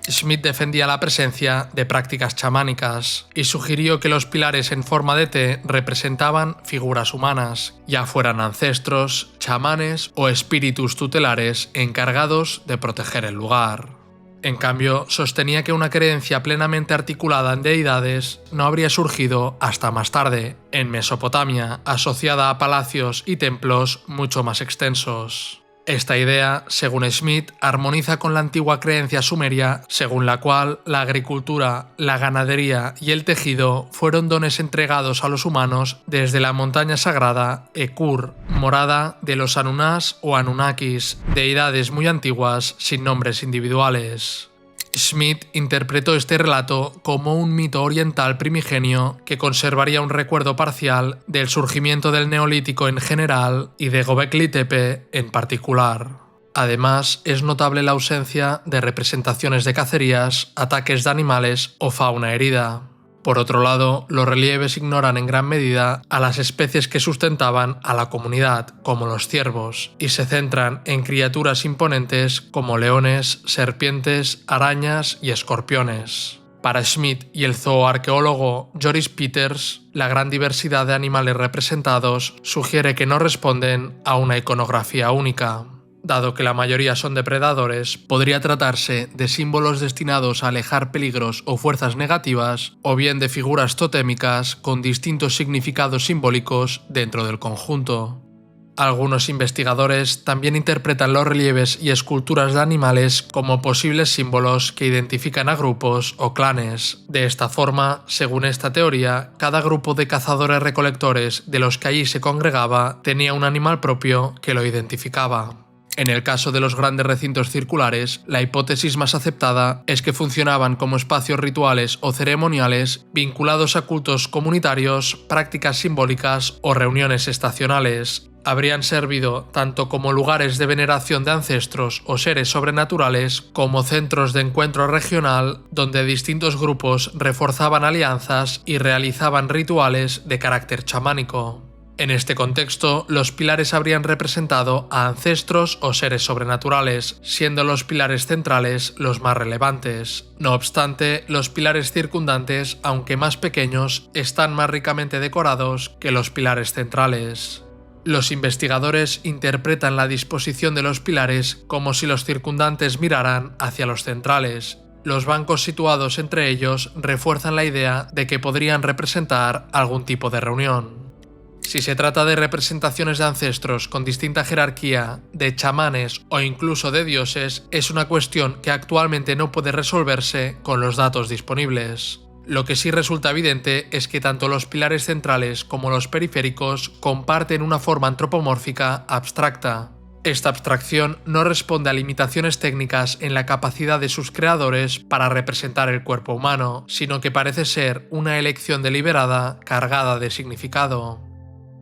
Schmidt defendía la presencia de prácticas chamánicas y sugirió que los pilares en forma de T representaban figuras humanas, ya fueran ancestros, chamanes o espíritus tutelares encargados de proteger el lugar. En cambio, sostenía que una creencia plenamente articulada en deidades no habría surgido hasta más tarde, en Mesopotamia, asociada a palacios y templos mucho más extensos. Esta idea, según Schmidt, armoniza con la antigua creencia sumeria, según la cual la agricultura, la ganadería y el tejido fueron dones entregados a los humanos desde la montaña sagrada Ekur, morada de los Anunnás o Anunnakis, deidades muy antiguas sin nombres individuales. Schmidt interpretó este relato como un mito oriental primigenio que conservaría un recuerdo parcial del surgimiento del Neolítico en general y de Göbekli Tepe en particular. Además, es notable la ausencia de representaciones de cacerías, ataques de animales o fauna herida. Por otro lado, los relieves ignoran en gran medida a las especies que sustentaban a la comunidad, como los ciervos, y se centran en criaturas imponentes como leones, serpientes, arañas y escorpiones. Para Schmidt y el zooarqueólogo Joris Peters, la gran diversidad de animales representados sugiere que no responden a una iconografía única. Dado que la mayoría son depredadores, podría tratarse de símbolos destinados a alejar peligros o fuerzas negativas, o bien de figuras totémicas con distintos significados simbólicos dentro del conjunto. Algunos investigadores también interpretan los relieves y esculturas de animales como posibles símbolos que identifican a grupos o clanes. De esta forma, según esta teoría, cada grupo de cazadores-recolectores de los que allí se congregaba tenía un animal propio que lo identificaba. En el caso de los grandes recintos circulares, la hipótesis más aceptada es que funcionaban como espacios rituales o ceremoniales vinculados a cultos comunitarios, prácticas simbólicas o reuniones estacionales. Habrían servido tanto como lugares de veneración de ancestros o seres sobrenaturales, como centros de encuentro regional donde distintos grupos reforzaban alianzas y realizaban rituales de carácter chamánico. En este contexto, los pilares habrían representado a ancestros o seres sobrenaturales, siendo los pilares centrales los más relevantes. No obstante, los pilares circundantes, aunque más pequeños, están más ricamente decorados que los pilares centrales. Los investigadores interpretan la disposición de los pilares como si los circundantes miraran hacia los centrales. Los bancos situados entre ellos refuerzan la idea de que podrían representar algún tipo de reunión. Si se trata de representaciones de ancestros con distinta jerarquía, de chamanes o incluso de dioses, es una cuestión que actualmente no puede resolverse con los datos disponibles. Lo que sí resulta evidente es que tanto los pilares centrales como los periféricos comparten una forma antropomórfica abstracta. Esta abstracción no responde a limitaciones técnicas en la capacidad de sus creadores para representar el cuerpo humano, sino que parece ser una elección deliberada cargada de significado.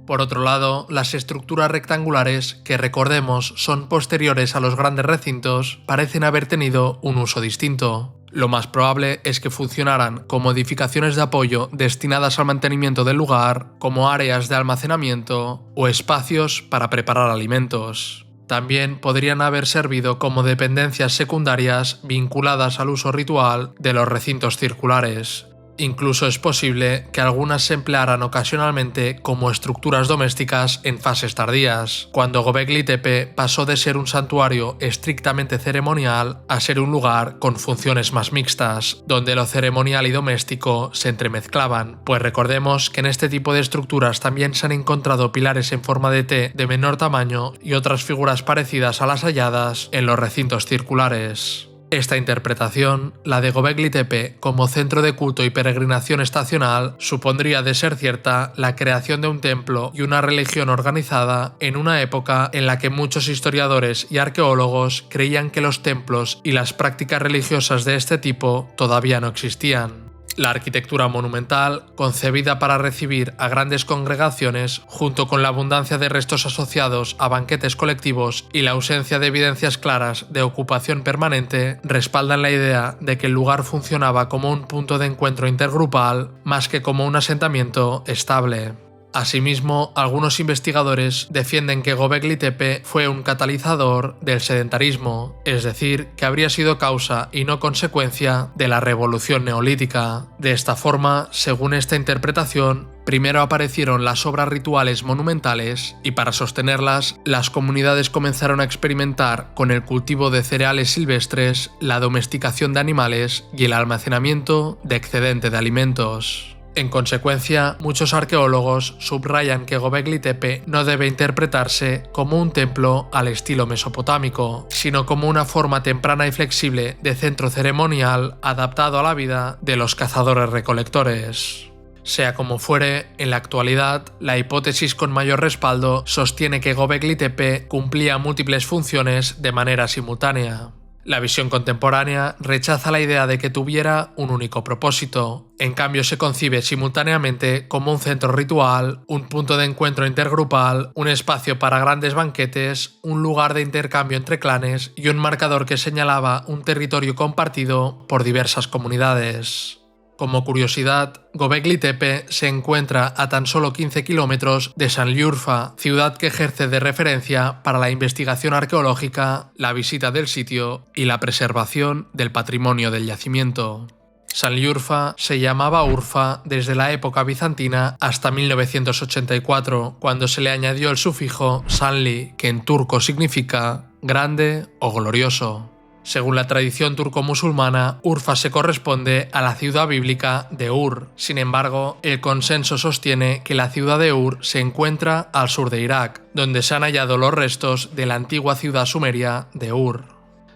Por otro lado, las estructuras rectangulares, que recordemos son posteriores a los grandes recintos, parecen haber tenido un uso distinto. Lo más probable es que funcionaran como edificaciones de apoyo destinadas al mantenimiento del lugar, como áreas de almacenamiento o espacios para preparar alimentos. También podrían haber servido como dependencias secundarias vinculadas al uso ritual de los recintos circulares. Incluso es posible que algunas se emplearan ocasionalmente como estructuras domésticas en fases tardías, cuando Göbekli Tepe pasó de ser un santuario estrictamente ceremonial a ser un lugar con funciones más mixtas, donde lo ceremonial y doméstico se entremezclaban, pues recordemos que en este tipo de estructuras también se han encontrado pilares en forma de T de menor tamaño y otras figuras parecidas a las halladas en los recintos circulares. Esta interpretación, la de Göbekli Tepe como centro de culto y peregrinación estacional, supondría, de ser cierta, la creación de un templo y una religión organizada en una época en la que muchos historiadores y arqueólogos creían que los templos y las prácticas religiosas de este tipo todavía no existían. La arquitectura monumental, concebida para recibir a grandes congregaciones, junto con la abundancia de restos asociados a banquetes colectivos y la ausencia de evidencias claras de ocupación permanente, respaldan la idea de que el lugar funcionaba como un punto de encuentro intergrupal más que como un asentamiento estable. Asimismo, algunos investigadores defienden que Göbekli Tepe fue un catalizador del sedentarismo, es decir, que habría sido causa y no consecuencia de la revolución neolítica. De esta forma, según esta interpretación, primero aparecieron las obras rituales monumentales y para sostenerlas, las comunidades comenzaron a experimentar con el cultivo de cereales silvestres, la domesticación de animales y el almacenamiento de excedente de alimentos. En consecuencia, muchos arqueólogos subrayan que Göbekli Tepe no debe interpretarse como un templo al estilo mesopotámico, sino como una forma temprana y flexible de centro ceremonial adaptado a la vida de los cazadores-recolectores. Sea como fuere, en la actualidad, la hipótesis con mayor respaldo sostiene que Göbekli Tepe cumplía múltiples funciones de manera simultánea. La visión contemporánea rechaza la idea de que tuviera un único propósito. En cambio, se concibe simultáneamente como un centro ritual, un punto de encuentro intergrupal, un espacio para grandes banquetes, un lugar de intercambio entre clanes y un marcador que señalaba un territorio compartido por diversas comunidades. Como curiosidad, Göbekli Tepe se encuentra a tan solo 15 kilómetros de Şanlıurfa, ciudad que ejerce de referencia para la investigación arqueológica, la visita del sitio y la preservación del patrimonio del yacimiento. Şanlıurfa se llamaba Urfa desde la época bizantina hasta 1984, cuando se le añadió el sufijo Şanlı, que en turco significa grande o glorioso. Según la tradición turco-musulmana, Urfa se corresponde a la ciudad bíblica de Ur. Sin embargo, el consenso sostiene que la ciudad de Ur se encuentra al sur de Irak, donde se han hallado los restos de la antigua ciudad sumeria de Ur.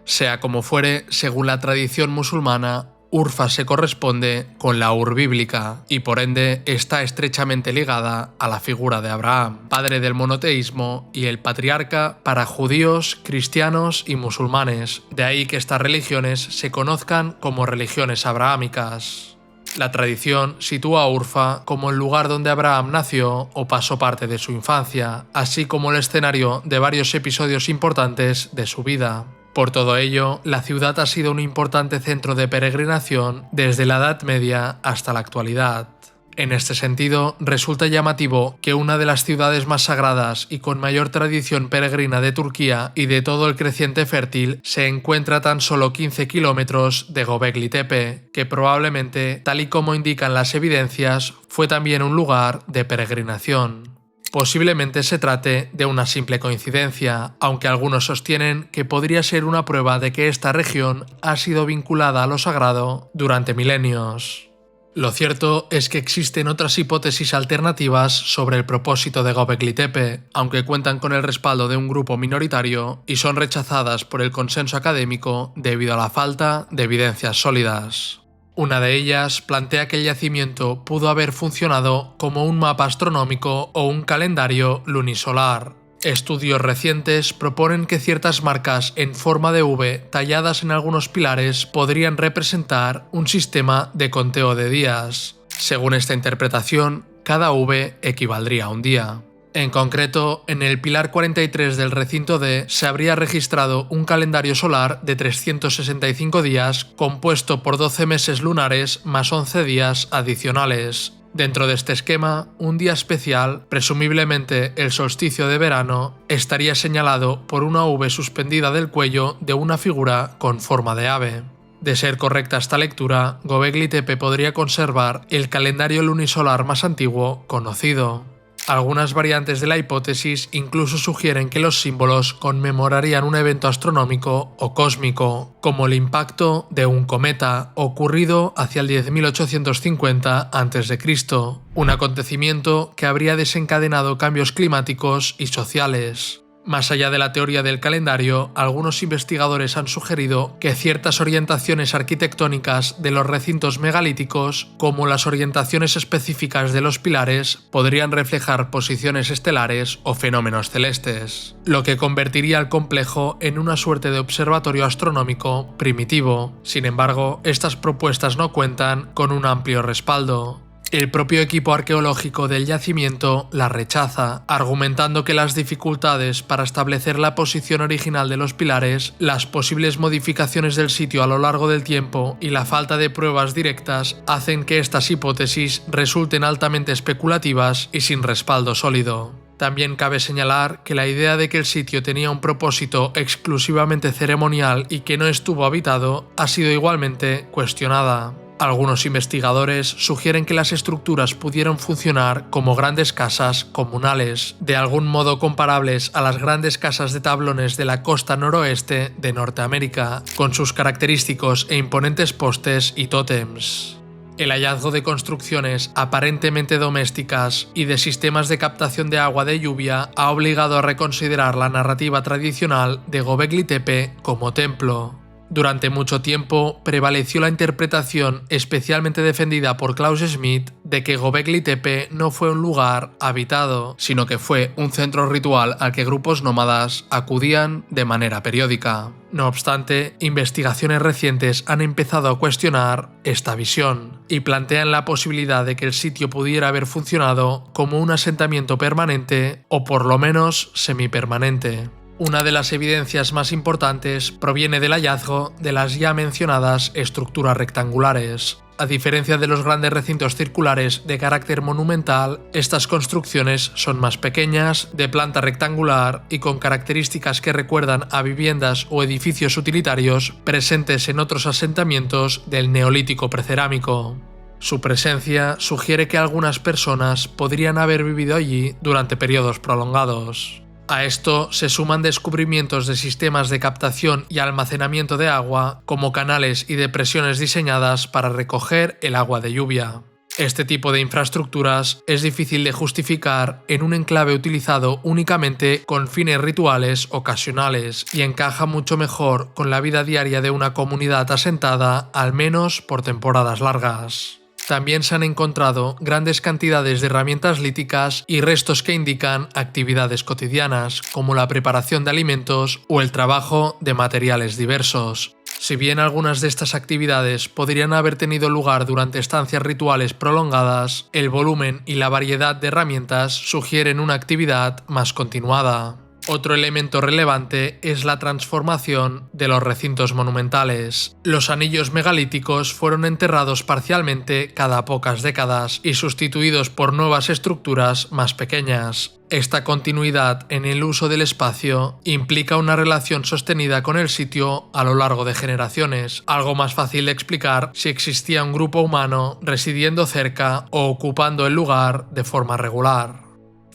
Sea como fuere, según la tradición musulmana, Urfa se corresponde con la Ur bíblica y por ende está estrechamente ligada a la figura de Abraham, padre del monoteísmo y el patriarca para judíos, cristianos y musulmanes. De ahí que estas religiones se conozcan como religiones abrahámicas. La tradición sitúa a Urfa como el lugar donde Abraham nació o pasó parte de su infancia, así como el escenario de varios episodios importantes de su vida. Por todo ello, la ciudad ha sido un importante centro de peregrinación desde la Edad Media hasta la actualidad. En este sentido, resulta llamativo que una de las ciudades más sagradas y con mayor tradición peregrina de Turquía y de todo el creciente fértil se encuentra a tan solo 15 kilómetros de Göbekli Tepe, que probablemente, tal y como indican las evidencias, fue también un lugar de peregrinación. Posiblemente se trate de una simple coincidencia, aunque algunos sostienen que podría ser una prueba de que esta región ha sido vinculada a lo sagrado durante milenios. Lo cierto es que existen otras hipótesis alternativas sobre el propósito de Göbekli Tepe, aunque cuentan con el respaldo de un grupo minoritario y son rechazadas por el consenso académico debido a la falta de evidencias sólidas. Una de ellas plantea que el yacimiento pudo haber funcionado como un mapa astronómico o un calendario lunisolar. Estudios recientes proponen que ciertas marcas en forma de V talladas en algunos pilares podrían representar un sistema de conteo de días. Según esta interpretación, cada V equivaldría a un día. En concreto, en el pilar 43 del recinto D se habría registrado un calendario solar de 365 días compuesto por 12 meses lunares más 11 días adicionales. Dentro de este esquema, un día especial, presumiblemente el solsticio de verano, estaría señalado por una V suspendida del cuello de una figura con forma de ave. De ser correcta esta lectura, Göbekli Tepe podría conservar el calendario lunisolar más antiguo conocido. Algunas variantes de la hipótesis incluso sugieren que los símbolos conmemorarían un evento astronómico o cósmico, como el impacto de un cometa ocurrido hacia el 10.850 a.C., un acontecimiento que habría desencadenado cambios climáticos y sociales. Más allá de la teoría del calendario, algunos investigadores han sugerido que ciertas orientaciones arquitectónicas de los recintos megalíticos, como las orientaciones específicas de los pilares, podrían reflejar posiciones estelares o fenómenos celestes, lo que convertiría al complejo en una suerte de observatorio astronómico primitivo. Sin embargo, estas propuestas no cuentan con un amplio respaldo. El propio equipo arqueológico del yacimiento la rechaza, argumentando que las dificultades para establecer la posición original de los pilares, las posibles modificaciones del sitio a lo largo del tiempo y la falta de pruebas directas hacen que estas hipótesis resulten altamente especulativas y sin respaldo sólido. También cabe señalar que la idea de que el sitio tenía un propósito exclusivamente ceremonial y que no estuvo habitado ha sido igualmente cuestionada. Algunos investigadores sugieren que las estructuras pudieron funcionar como grandes casas comunales, de algún modo comparables a las grandes casas de tablones de la costa noroeste de Norteamérica, con sus característicos e imponentes postes y tótems. El hallazgo de construcciones aparentemente domésticas y de sistemas de captación de agua de lluvia ha obligado a reconsiderar la narrativa tradicional de Göbekli Tepe como templo. Durante mucho tiempo prevaleció la interpretación, especialmente defendida por Klaus Schmidt, de que Göbekli Tepe no fue un lugar habitado, sino que fue un centro ritual al que grupos nómadas acudían de manera periódica. No obstante, investigaciones recientes han empezado a cuestionar esta visión y plantean la posibilidad de que el sitio pudiera haber funcionado como un asentamiento permanente o por lo menos semipermanente. Una de las evidencias más importantes proviene del hallazgo de las ya mencionadas estructuras rectangulares. A diferencia de los grandes recintos circulares de carácter monumental, estas construcciones son más pequeñas, de planta rectangular y con características que recuerdan a viviendas o edificios utilitarios presentes en otros asentamientos del Neolítico precerámico. Su presencia sugiere que algunas personas podrían haber vivido allí durante periodos prolongados. A esto se suman descubrimientos de sistemas de captación y almacenamiento de agua, como canales y depresiones diseñadas para recoger el agua de lluvia. Este tipo de infraestructuras es difícil de justificar en un enclave utilizado únicamente con fines rituales ocasionales y encaja mucho mejor con la vida diaria de una comunidad asentada, al menos por temporadas largas. También se han encontrado grandes cantidades de herramientas líticas y restos que indican actividades cotidianas, como la preparación de alimentos o el trabajo de materiales diversos. Si bien algunas de estas actividades podrían haber tenido lugar durante estancias rituales prolongadas, el volumen y la variedad de herramientas sugieren una actividad más continuada. Otro elemento relevante es la transformación de los recintos monumentales. Los anillos megalíticos fueron enterrados parcialmente cada pocas décadas y sustituidos por nuevas estructuras más pequeñas. Esta continuidad en el uso del espacio implica una relación sostenida con el sitio a lo largo de generaciones, algo más fácil de explicar si existía un grupo humano residiendo cerca o ocupando el lugar de forma regular.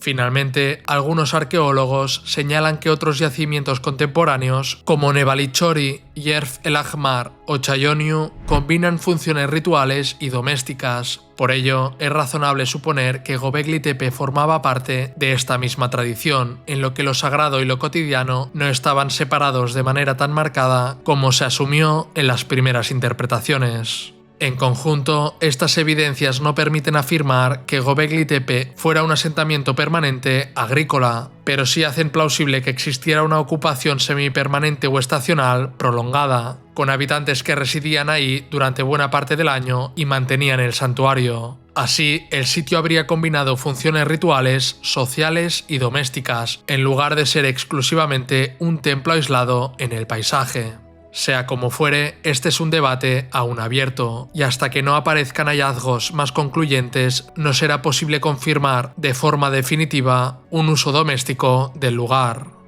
Finalmente, algunos arqueólogos señalan que otros yacimientos contemporáneos, como Nevallichori, Yerf el Ahmar o Chayoniu, combinan funciones rituales y domésticas. Por ello, es razonable suponer que Göbekli Tepe formaba parte de esta misma tradición, en lo que lo sagrado y lo cotidiano no estaban separados de manera tan marcada como se asumió en las primeras interpretaciones. En conjunto, estas evidencias no permiten afirmar que Göbekli Tepe fuera un asentamiento permanente agrícola, pero sí hacen plausible que existiera una ocupación semipermanente o estacional prolongada, con habitantes que residían ahí durante buena parte del año y mantenían el santuario. Así, el sitio habría combinado funciones rituales, sociales y domésticas, en lugar de ser exclusivamente un templo aislado en el paisaje. Sea como fuere, este es un debate aún abierto, y hasta que no aparezcan hallazgos más concluyentes, no será posible confirmar de forma definitiva un uso doméstico del lugar.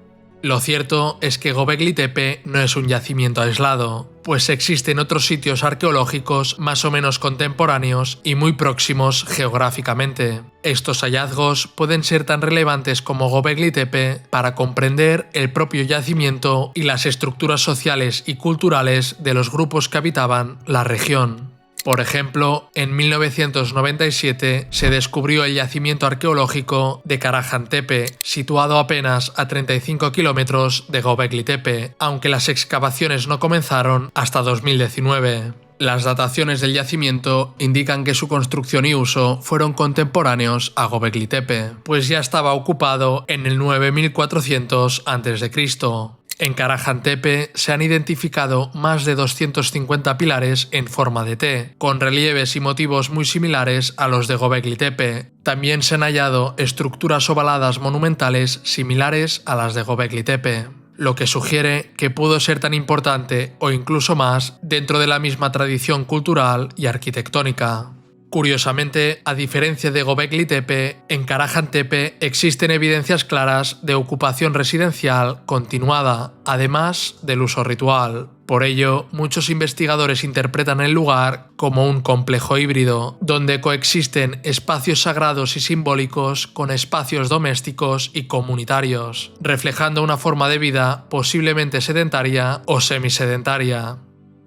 Lo cierto es que Göbekli Tepe no es un yacimiento aislado, pues existen otros sitios arqueológicos más o menos contemporáneos y muy próximos geográficamente. Estos hallazgos pueden ser tan relevantes como Göbekli Tepe para comprender el propio yacimiento y las estructuras sociales y culturales de los grupos que habitaban la región. Por ejemplo, en 1997 se descubrió el yacimiento arqueológico de Karahan Tepe, situado apenas a 35 kilómetros de Göbekli Tepe, aunque las excavaciones no comenzaron hasta 2019. Las dataciones del yacimiento indican que su construcción y uso fueron contemporáneos a Göbekli Tepe, pues ya estaba ocupado en el 9400 a.C. En Karahan Tepe se han identificado más de 250 pilares en forma de T, con relieves y motivos muy similares a los de Göbekli Tepe. También se han hallado estructuras ovaladas monumentales similares a las de Göbekli Tepe, lo que sugiere que pudo ser tan importante o incluso más dentro de la misma tradición cultural y arquitectónica. Curiosamente, a diferencia de Göbekli Tepe, en Karahan Tepe existen evidencias claras de ocupación residencial continuada, además del uso ritual. Por ello, muchos investigadores interpretan el lugar como un complejo híbrido, donde coexisten espacios sagrados y simbólicos con espacios domésticos y comunitarios, reflejando una forma de vida posiblemente sedentaria o semisedentaria.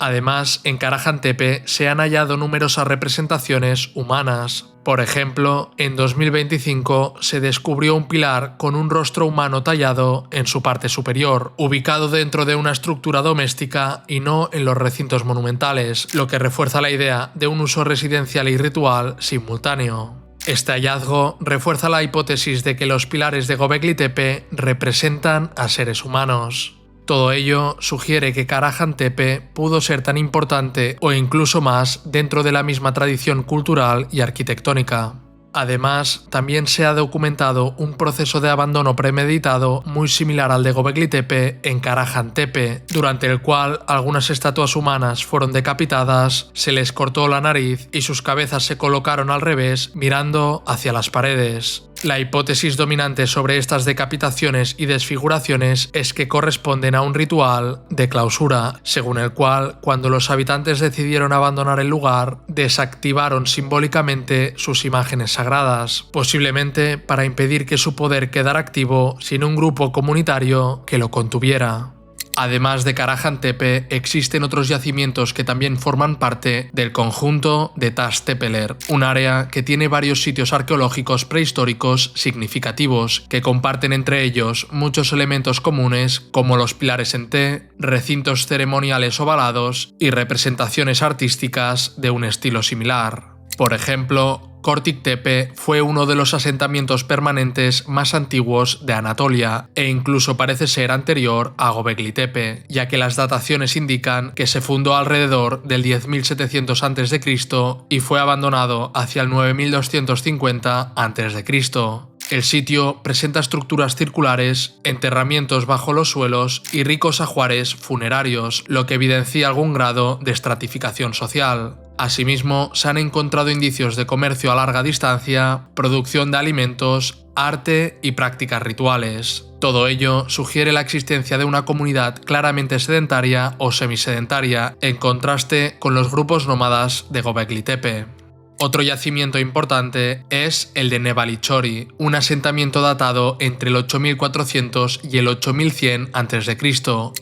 Además, en Karahan Tepe se han hallado numerosas representaciones humanas. Por ejemplo, en 2025 se descubrió un pilar con un rostro humano tallado en su parte superior, ubicado dentro de una estructura doméstica y no en los recintos monumentales, lo que refuerza la idea de un uso residencial y ritual simultáneo. Este hallazgo refuerza la hipótesis de que los pilares de Göbekli Tepe representan a seres humanos. Todo ello sugiere que Karahan Tepe pudo ser tan importante o incluso más dentro de la misma tradición cultural y arquitectónica. Además, también se ha documentado un proceso de abandono premeditado muy similar al de Göbekli Tepe en Karahan Tepe, durante el cual algunas estatuas humanas fueron decapitadas, se les cortó la nariz y sus cabezas se colocaron al revés mirando hacia las paredes. La hipótesis dominante sobre estas decapitaciones y desfiguraciones es que corresponden a un ritual de clausura, según el cual, cuando los habitantes decidieron abandonar el lugar, desactivaron simbólicamente sus imágenes sagradas, posiblemente para impedir que su poder quedara activo sin un grupo comunitario que lo contuviera. Además de Karahan Tepe, existen otros yacimientos que también forman parte del conjunto de Tash Tepeler, un área que tiene varios sitios arqueológicos prehistóricos significativos que comparten entre ellos muchos elementos comunes como los pilares en T, recintos ceremoniales ovalados y representaciones artísticas de un estilo similar. Por ejemplo, Kortik Tepe fue uno de los asentamientos permanentes más antiguos de Anatolia e incluso parece ser anterior a Göbekli Tepe, ya que las dataciones indican que se fundó alrededor del 10.700 a.C. y fue abandonado hacia el 9.250 a.C. El sitio presenta estructuras circulares, enterramientos bajo los suelos y ricos ajuares funerarios, lo que evidencia algún grado de estratificación social. Asimismo, se han encontrado indicios de comercio a larga distancia, producción de alimentos, arte y prácticas rituales. Todo ello sugiere la existencia de una comunidad claramente sedentaria o semisedentaria, en contraste con los grupos nómadas de Göbekli Tepe. Otro yacimiento importante es el de Nevallichori, un asentamiento datado entre el 8400 y el 8100 a.C.,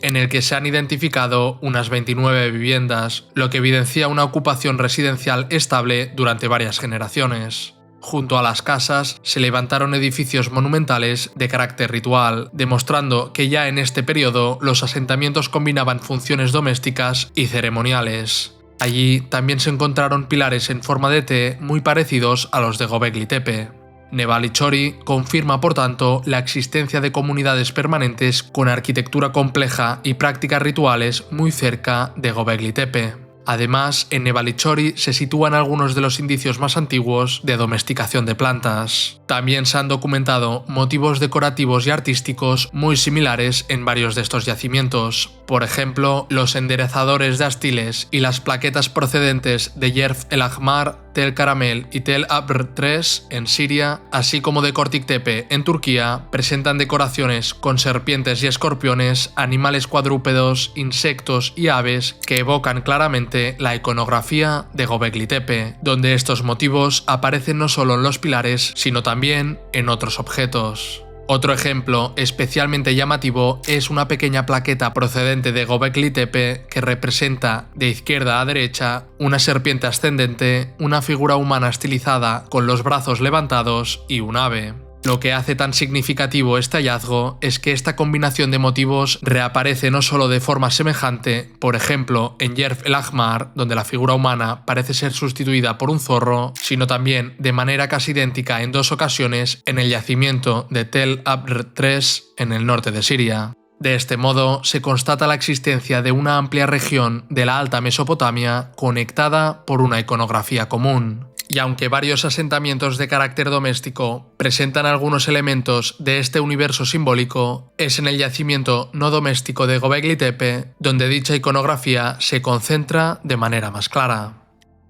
en el que se han identificado unas 29 viviendas, lo que evidencia una ocupación residencial estable durante varias generaciones. Junto a las casas se levantaron edificios monumentales de carácter ritual, demostrando que ya en este periodo los asentamientos combinaban funciones domésticas y ceremoniales. Allí también se encontraron pilares en forma de T muy parecidos a los de Göbekli Tepe. Nevallichori confirma, por tanto, la existencia de comunidades permanentes con arquitectura compleja y prácticas rituales muy cerca de Göbekli Tepe. Además, en Nevallichori se sitúan algunos de los indicios más antiguos de domesticación de plantas. También se han documentado motivos decorativos y artísticos muy similares en varios de estos yacimientos. Por ejemplo, los enderezadores de astiles y las plaquetas procedentes de Yerf el Ahmar, Tel Caramel y Tel Abr III en Siria, así como de Kortik Tepe en Turquía, presentan decoraciones con serpientes y escorpiones, animales cuadrúpedos, insectos y aves que evocan claramente la iconografía de Göbekli Tepe, donde estos motivos aparecen no solo en los pilares, sino también en otros objetos. Otro ejemplo especialmente llamativo es una pequeña plaqueta procedente de Göbekli Tepe que representa de izquierda a derecha una serpiente ascendente, una figura humana estilizada con los brazos levantados y un ave. Lo que hace tan significativo este hallazgo es que esta combinación de motivos reaparece no solo de forma semejante, por ejemplo en Yerf el Ahmar, donde la figura humana parece ser sustituida por un zorro, sino también de manera casi idéntica en dos ocasiones en el yacimiento de Tel Abr III en el norte de Siria. De este modo, se constata la existencia de una amplia región de la Alta Mesopotamia conectada por una iconografía común. Y aunque varios asentamientos de carácter doméstico presentan algunos elementos de este universo simbólico, es en el yacimiento no doméstico de Göbekli Tepe donde dicha iconografía se concentra de manera más clara.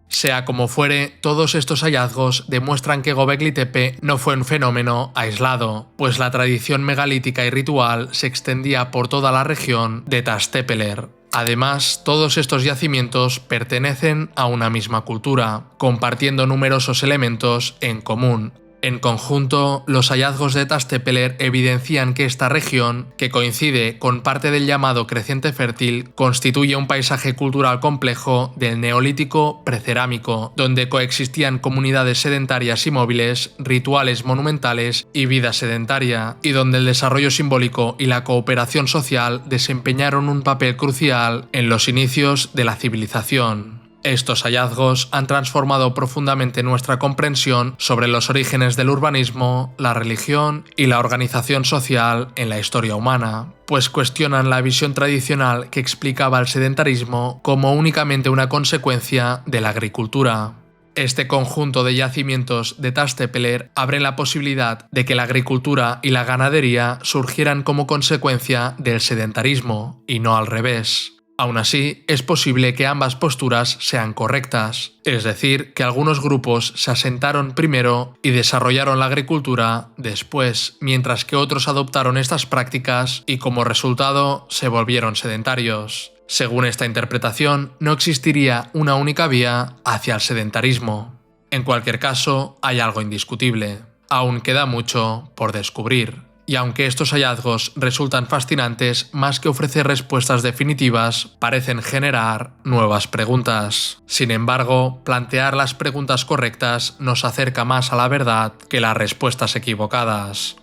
Sea como fuere, todos estos hallazgos demuestran que Göbekli Tepe no fue un fenómeno aislado, pues la tradición megalítica y ritual se extendía por toda la región de Tash Tepeler. Además, todos estos yacimientos pertenecen a una misma cultura, compartiendo numerosos elementos en común. En conjunto, los hallazgos de Tash Tepeler evidencian que esta región, que coincide con parte del llamado Creciente Fértil, constituye un paisaje cultural complejo del Neolítico precerámico, donde coexistían comunidades sedentarias y móviles, rituales monumentales y vida sedentaria, y donde el desarrollo simbólico y la cooperación social desempeñaron un papel crucial en los inicios de la civilización. Estos hallazgos han transformado profundamente nuestra comprensión sobre los orígenes del urbanismo, la religión y la organización social en la historia humana, pues cuestionan la visión tradicional que explicaba el sedentarismo como únicamente una consecuencia de la agricultura. Este conjunto de yacimientos de Tash Tepeler abre la posibilidad de que la agricultura y la ganadería surgieran como consecuencia del sedentarismo, y no al revés. Aún así, es posible que ambas posturas sean correctas, es decir, que algunos grupos se asentaron primero y desarrollaron la agricultura después, mientras que otros adoptaron estas prácticas y como resultado se volvieron sedentarios. Según esta interpretación, no existiría una única vía hacia el sedentarismo. En cualquier caso, hay algo indiscutible. Aún queda mucho por descubrir. Y aunque estos hallazgos resultan fascinantes, más que ofrecer respuestas definitivas, parecen generar nuevas preguntas. Sin embargo, plantear las preguntas correctas nos acerca más a la verdad que las respuestas equivocadas.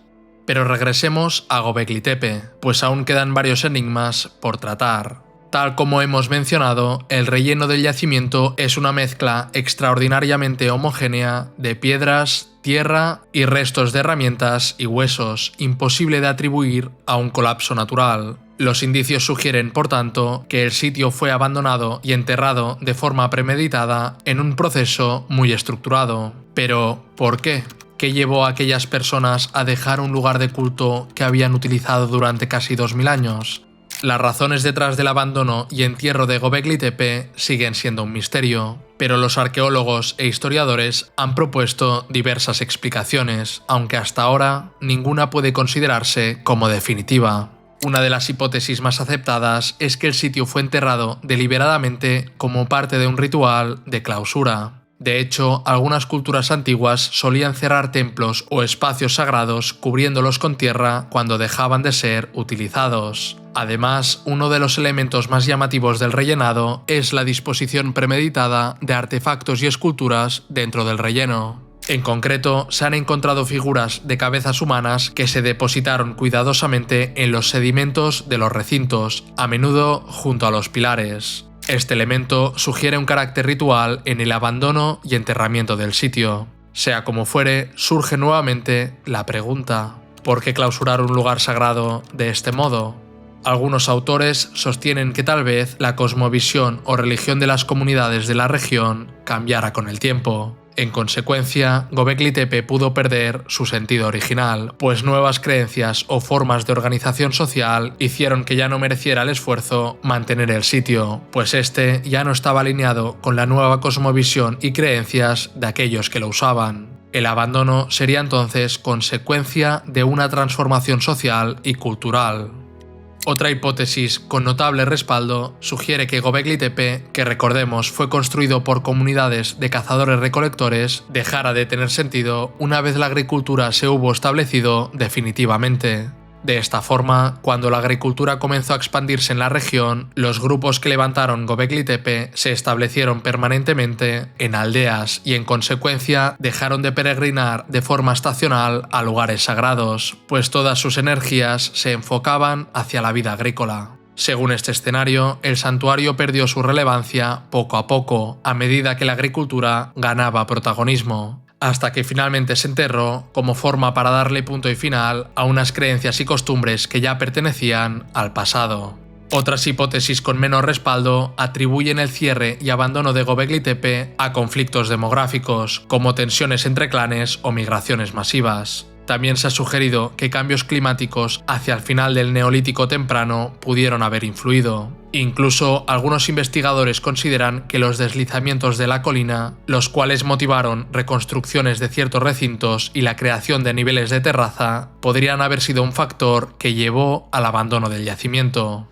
Pero regresemos a Göbekli Tepe, pues aún quedan varios enigmas por tratar. Tal como hemos mencionado, el relleno del yacimiento es una mezcla extraordinariamente homogénea de piedras, tierra y restos de herramientas y huesos, imposible de atribuir a un colapso natural. Los indicios sugieren, por tanto, que el sitio fue abandonado y enterrado de forma premeditada en un proceso muy estructurado. Pero, ¿por qué? ¿Qué llevó a aquellas personas a dejar un lugar de culto que habían utilizado durante casi 2000 años? Las razones detrás del abandono y entierro de Göbekli Tepe siguen siendo un misterio, pero los arqueólogos e historiadores han propuesto diversas explicaciones, aunque hasta ahora ninguna puede considerarse como definitiva. Una de las hipótesis más aceptadas es que el sitio fue enterrado deliberadamente como parte de un ritual de clausura. De hecho, algunas culturas antiguas solían cerrar templos o espacios sagrados cubriéndolos con tierra cuando dejaban de ser utilizados. Además, uno de los elementos más llamativos del rellenado es la disposición premeditada de artefactos y esculturas dentro del relleno. En concreto, se han encontrado figuras de cabezas humanas que se depositaron cuidadosamente en los sedimentos de los recintos, a menudo junto a los pilares. Este elemento sugiere un carácter ritual en el abandono y enterramiento del sitio. Sea como fuere, surge nuevamente la pregunta: ¿por qué clausurar un lugar sagrado de este modo? Algunos autores sostienen que tal vez la cosmovisión o religión de las comunidades de la región cambiara con el tiempo. En consecuencia, Göbekli Tepe pudo perder su sentido original, pues nuevas creencias o formas de organización social hicieron que ya no mereciera el esfuerzo mantener el sitio, pues este ya no estaba alineado con la nueva cosmovisión y creencias de aquellos que lo usaban. El abandono sería entonces consecuencia de una transformación social y cultural. Otra hipótesis con notable respaldo sugiere que Göbekli Tepe, que recordemos fue construido por comunidades de cazadores-recolectores, dejara de tener sentido una vez la agricultura se hubo establecido definitivamente. De esta forma, cuando la agricultura comenzó a expandirse en la región, los grupos que levantaron Göbekli Tepe se establecieron permanentemente en aldeas y en consecuencia dejaron de peregrinar de forma estacional a lugares sagrados, pues todas sus energías se enfocaban hacia la vida agrícola. Según este escenario, el santuario perdió su relevancia poco a poco, a medida que la agricultura ganaba protagonismo, hasta que finalmente se enterró como forma para darle punto y final a unas creencias y costumbres que ya pertenecían al pasado. Otras hipótesis con menos respaldo atribuyen el cierre y abandono de Göbekli Tepe a conflictos demográficos, como tensiones entre clanes o migraciones masivas. También se ha sugerido que cambios climáticos hacia el final del Neolítico temprano pudieron haber influido. Incluso algunos investigadores consideran que los deslizamientos de la colina, los cuales motivaron reconstrucciones de ciertos recintos y la creación de niveles de terraza, podrían haber sido un factor que llevó al abandono del yacimiento.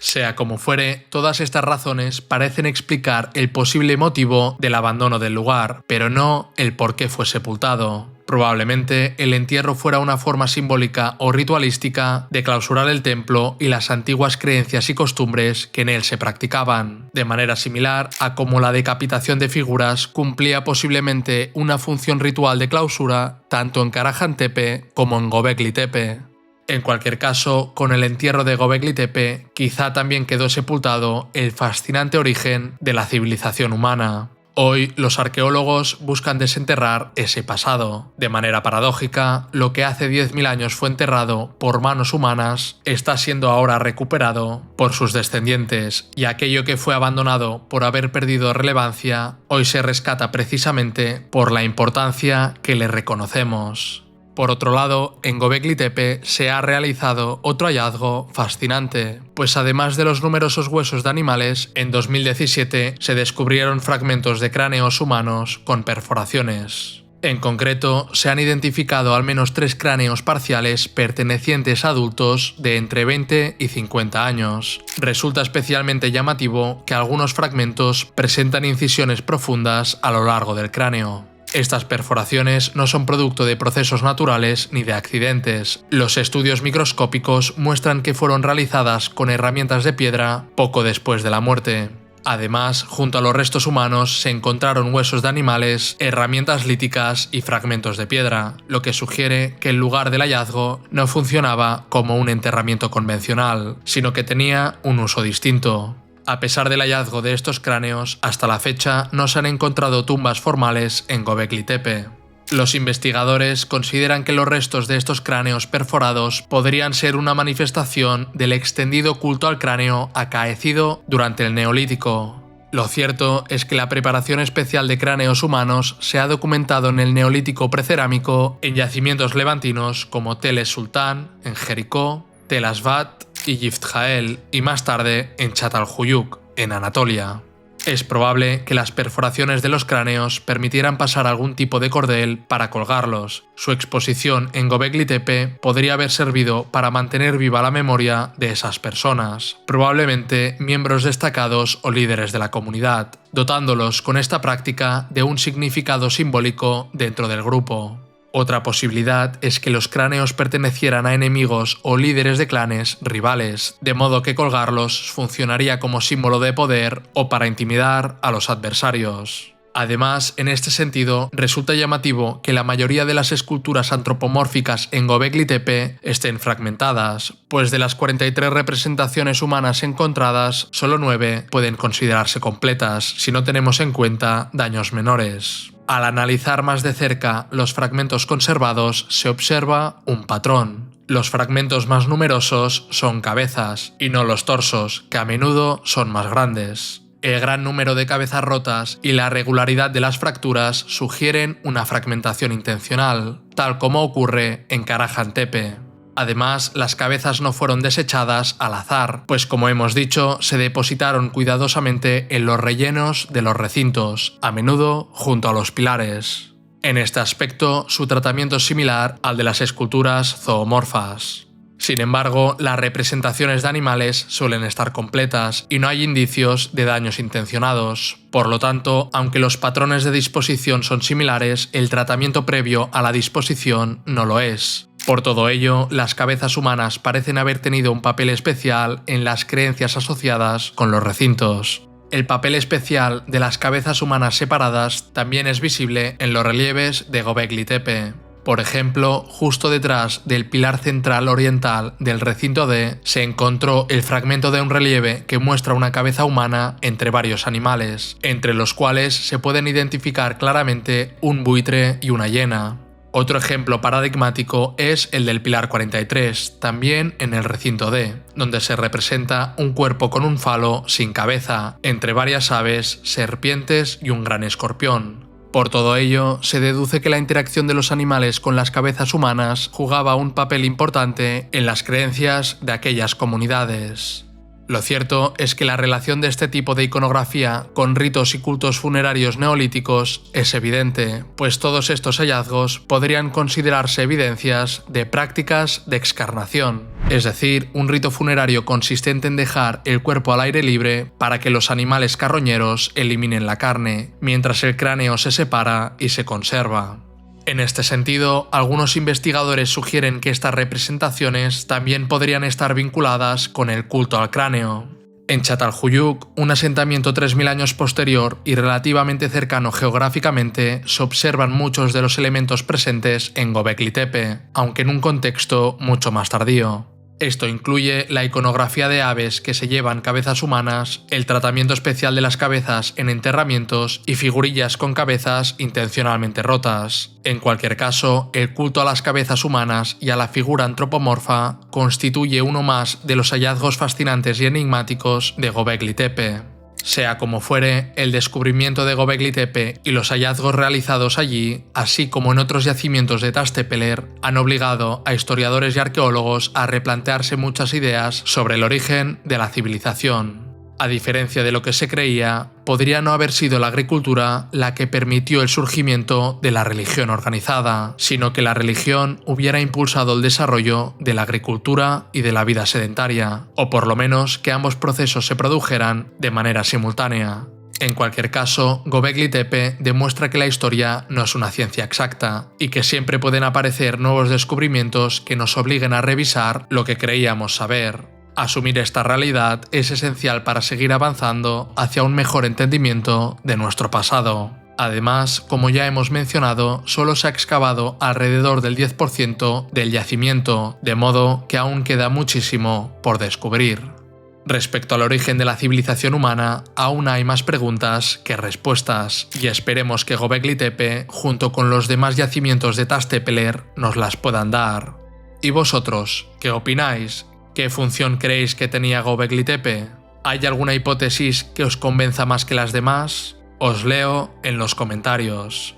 Sea como fuere, todas estas razones parecen explicar el posible motivo del abandono del lugar, pero no el por qué fue sepultado. Probablemente el entierro fuera una forma simbólica o ritualística de clausurar el templo y las antiguas creencias y costumbres que en él se practicaban, de manera similar a cómo la decapitación de figuras cumplía posiblemente una función ritual de clausura tanto en Karahan Tepe como en Göbekli Tepe. En cualquier caso, con el entierro de Göbekli Tepe, quizá también quedó sepultado el fascinante origen de la civilización humana. Hoy, los arqueólogos buscan desenterrar ese pasado. De manera paradójica, lo que hace 10.000 años fue enterrado por manos humanas está siendo ahora recuperado por sus descendientes, y aquello que fue abandonado por haber perdido relevancia, hoy se rescata precisamente por la importancia que le reconocemos. Por otro lado, en Göbekli Tepe se ha realizado otro hallazgo fascinante, pues además de los numerosos huesos de animales, en 2017 se descubrieron fragmentos de cráneos humanos con perforaciones. En concreto, se han identificado al menos 3 cráneos parciales pertenecientes a adultos de entre 20 y 50 años. Resulta especialmente llamativo que algunos fragmentos presentan incisiones profundas a lo largo del cráneo. Estas perforaciones no son producto de procesos naturales ni de accidentes. Los estudios microscópicos muestran que fueron realizadas con herramientas de piedra poco después de la muerte. Además, junto a los restos humanos se encontraron huesos de animales, herramientas líticas y fragmentos de piedra, lo que sugiere que el lugar del hallazgo no funcionaba como un enterramiento convencional, sino que tenía un uso distinto. A pesar del hallazgo de estos cráneos, hasta la fecha no se han encontrado tumbas formales en Göbekli Tepe. Los investigadores consideran que los restos de estos cráneos perforados podrían ser una manifestación del extendido culto al cráneo acaecido durante el Neolítico. Lo cierto es que la preparación especial de cráneos humanos se ha documentado en el Neolítico precerámico en yacimientos levantinos como Tel es Sultán, en Jericó, Tel Asvat y Yift Jael, y más tarde en Çatalhöyük, en Anatolia. Es probable que las perforaciones de los cráneos permitieran pasar algún tipo de cordel para colgarlos. Su exposición en Göbekli Tepe podría haber servido para mantener viva la memoria de esas personas, probablemente miembros destacados o líderes de la comunidad, dotándolos con esta práctica de un significado simbólico dentro del grupo. Otra posibilidad es que los cráneos pertenecieran a enemigos o líderes de clanes rivales, de modo que colgarlos funcionaría como símbolo de poder o para intimidar a los adversarios. Además, en este sentido, resulta llamativo que la mayoría de las esculturas antropomórficas en Göbekli Tepe estén fragmentadas, pues de las 43 representaciones humanas encontradas, solo 9 pueden considerarse completas si no tenemos en cuenta daños menores. Al analizar más de cerca los fragmentos conservados, se observa un patrón. Los fragmentos más numerosos son cabezas, y no los torsos, que a menudo son más grandes. El gran número de cabezas rotas y la regularidad de las fracturas sugieren una fragmentación intencional, tal como ocurre en Karahan Tepe. Además, las cabezas no fueron desechadas al azar, pues como hemos dicho, se depositaron cuidadosamente en los rellenos de los recintos, a menudo junto a los pilares. En este aspecto, su tratamiento es similar al de las esculturas zoomorfas. Sin embargo, las representaciones de animales suelen estar completas y no hay indicios de daños intencionados. Por lo tanto, aunque los patrones de disposición son similares, el tratamiento previo a la disposición no lo es. Por todo ello, las cabezas humanas parecen haber tenido un papel especial en las creencias asociadas con los recintos. El papel especial de las cabezas humanas separadas también es visible en los relieves de Göbekli Tepe. Por ejemplo, justo detrás del pilar central oriental del recinto D se encontró el fragmento de un relieve que muestra una cabeza humana entre varios animales, entre los cuales se pueden identificar claramente un buitre y una hiena. Otro ejemplo paradigmático es el del pilar 43, también en el recinto D, donde se representa un cuerpo con un falo sin cabeza, entre varias aves, serpientes y un gran escorpión. Por todo ello, se deduce que la interacción de los animales con las cabezas humanas jugaba un papel importante en las creencias de aquellas comunidades. Lo cierto es que la relación de este tipo de iconografía con ritos y cultos funerarios neolíticos es evidente, pues todos estos hallazgos podrían considerarse evidencias de prácticas de excarnación, es decir, un rito funerario consistente en dejar el cuerpo al aire libre para que los animales carroñeros eliminen la carne, mientras el cráneo se separa y se conserva. En este sentido, algunos investigadores sugieren que estas representaciones también podrían estar vinculadas con el culto al cráneo. En Çatalhöyük, un asentamiento 3000 años posterior y relativamente cercano geográficamente, se observan muchos de los elementos presentes en Göbekli Tepe, aunque en un contexto mucho más tardío. Esto incluye la iconografía de aves que se llevan cabezas humanas, el tratamiento especial de las cabezas en enterramientos y figurillas con cabezas intencionalmente rotas. En cualquier caso, el culto a las cabezas humanas y a la figura antropomorfa constituye uno más de los hallazgos fascinantes y enigmáticos de Göbekli Tepe. Sea como fuere, el descubrimiento de Göbekli Tepe y los hallazgos realizados allí, así como en otros yacimientos de Taştepeler, han obligado a historiadores y arqueólogos a replantearse muchas ideas sobre el origen de la civilización. A diferencia de lo que se creía, podría no haber sido la agricultura la que permitió el surgimiento de la religión organizada, sino que la religión hubiera impulsado el desarrollo de la agricultura y de la vida sedentaria, o por lo menos que ambos procesos se produjeran de manera simultánea. En cualquier caso, Göbekli Tepe demuestra que la historia no es una ciencia exacta y que siempre pueden aparecer nuevos descubrimientos que nos obliguen a revisar lo que creíamos saber. Asumir esta realidad es esencial para seguir avanzando hacia un mejor entendimiento de nuestro pasado. Además, como ya hemos mencionado, solo se ha excavado alrededor del 10% del yacimiento, de modo que aún queda muchísimo por descubrir. Respecto al origen de la civilización humana, aún hay más preguntas que respuestas, y esperemos que Göbekli Tepe, junto con los demás yacimientos de Tastepeler, nos las puedan dar. ¿Y vosotros, qué opináis? ¿Qué función creéis que tenía Göbekli Tepe? ¿Hay alguna hipótesis que os convenza más que las demás? Os leo en los comentarios.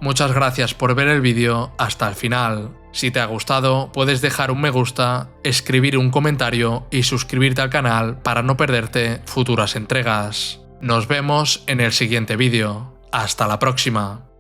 Muchas gracias por ver el vídeo hasta el final. Si te ha gustado, puedes dejar un me gusta, escribir un comentario y suscribirte al canal para no perderte futuras entregas. Nos vemos en el siguiente vídeo. Hasta la próxima.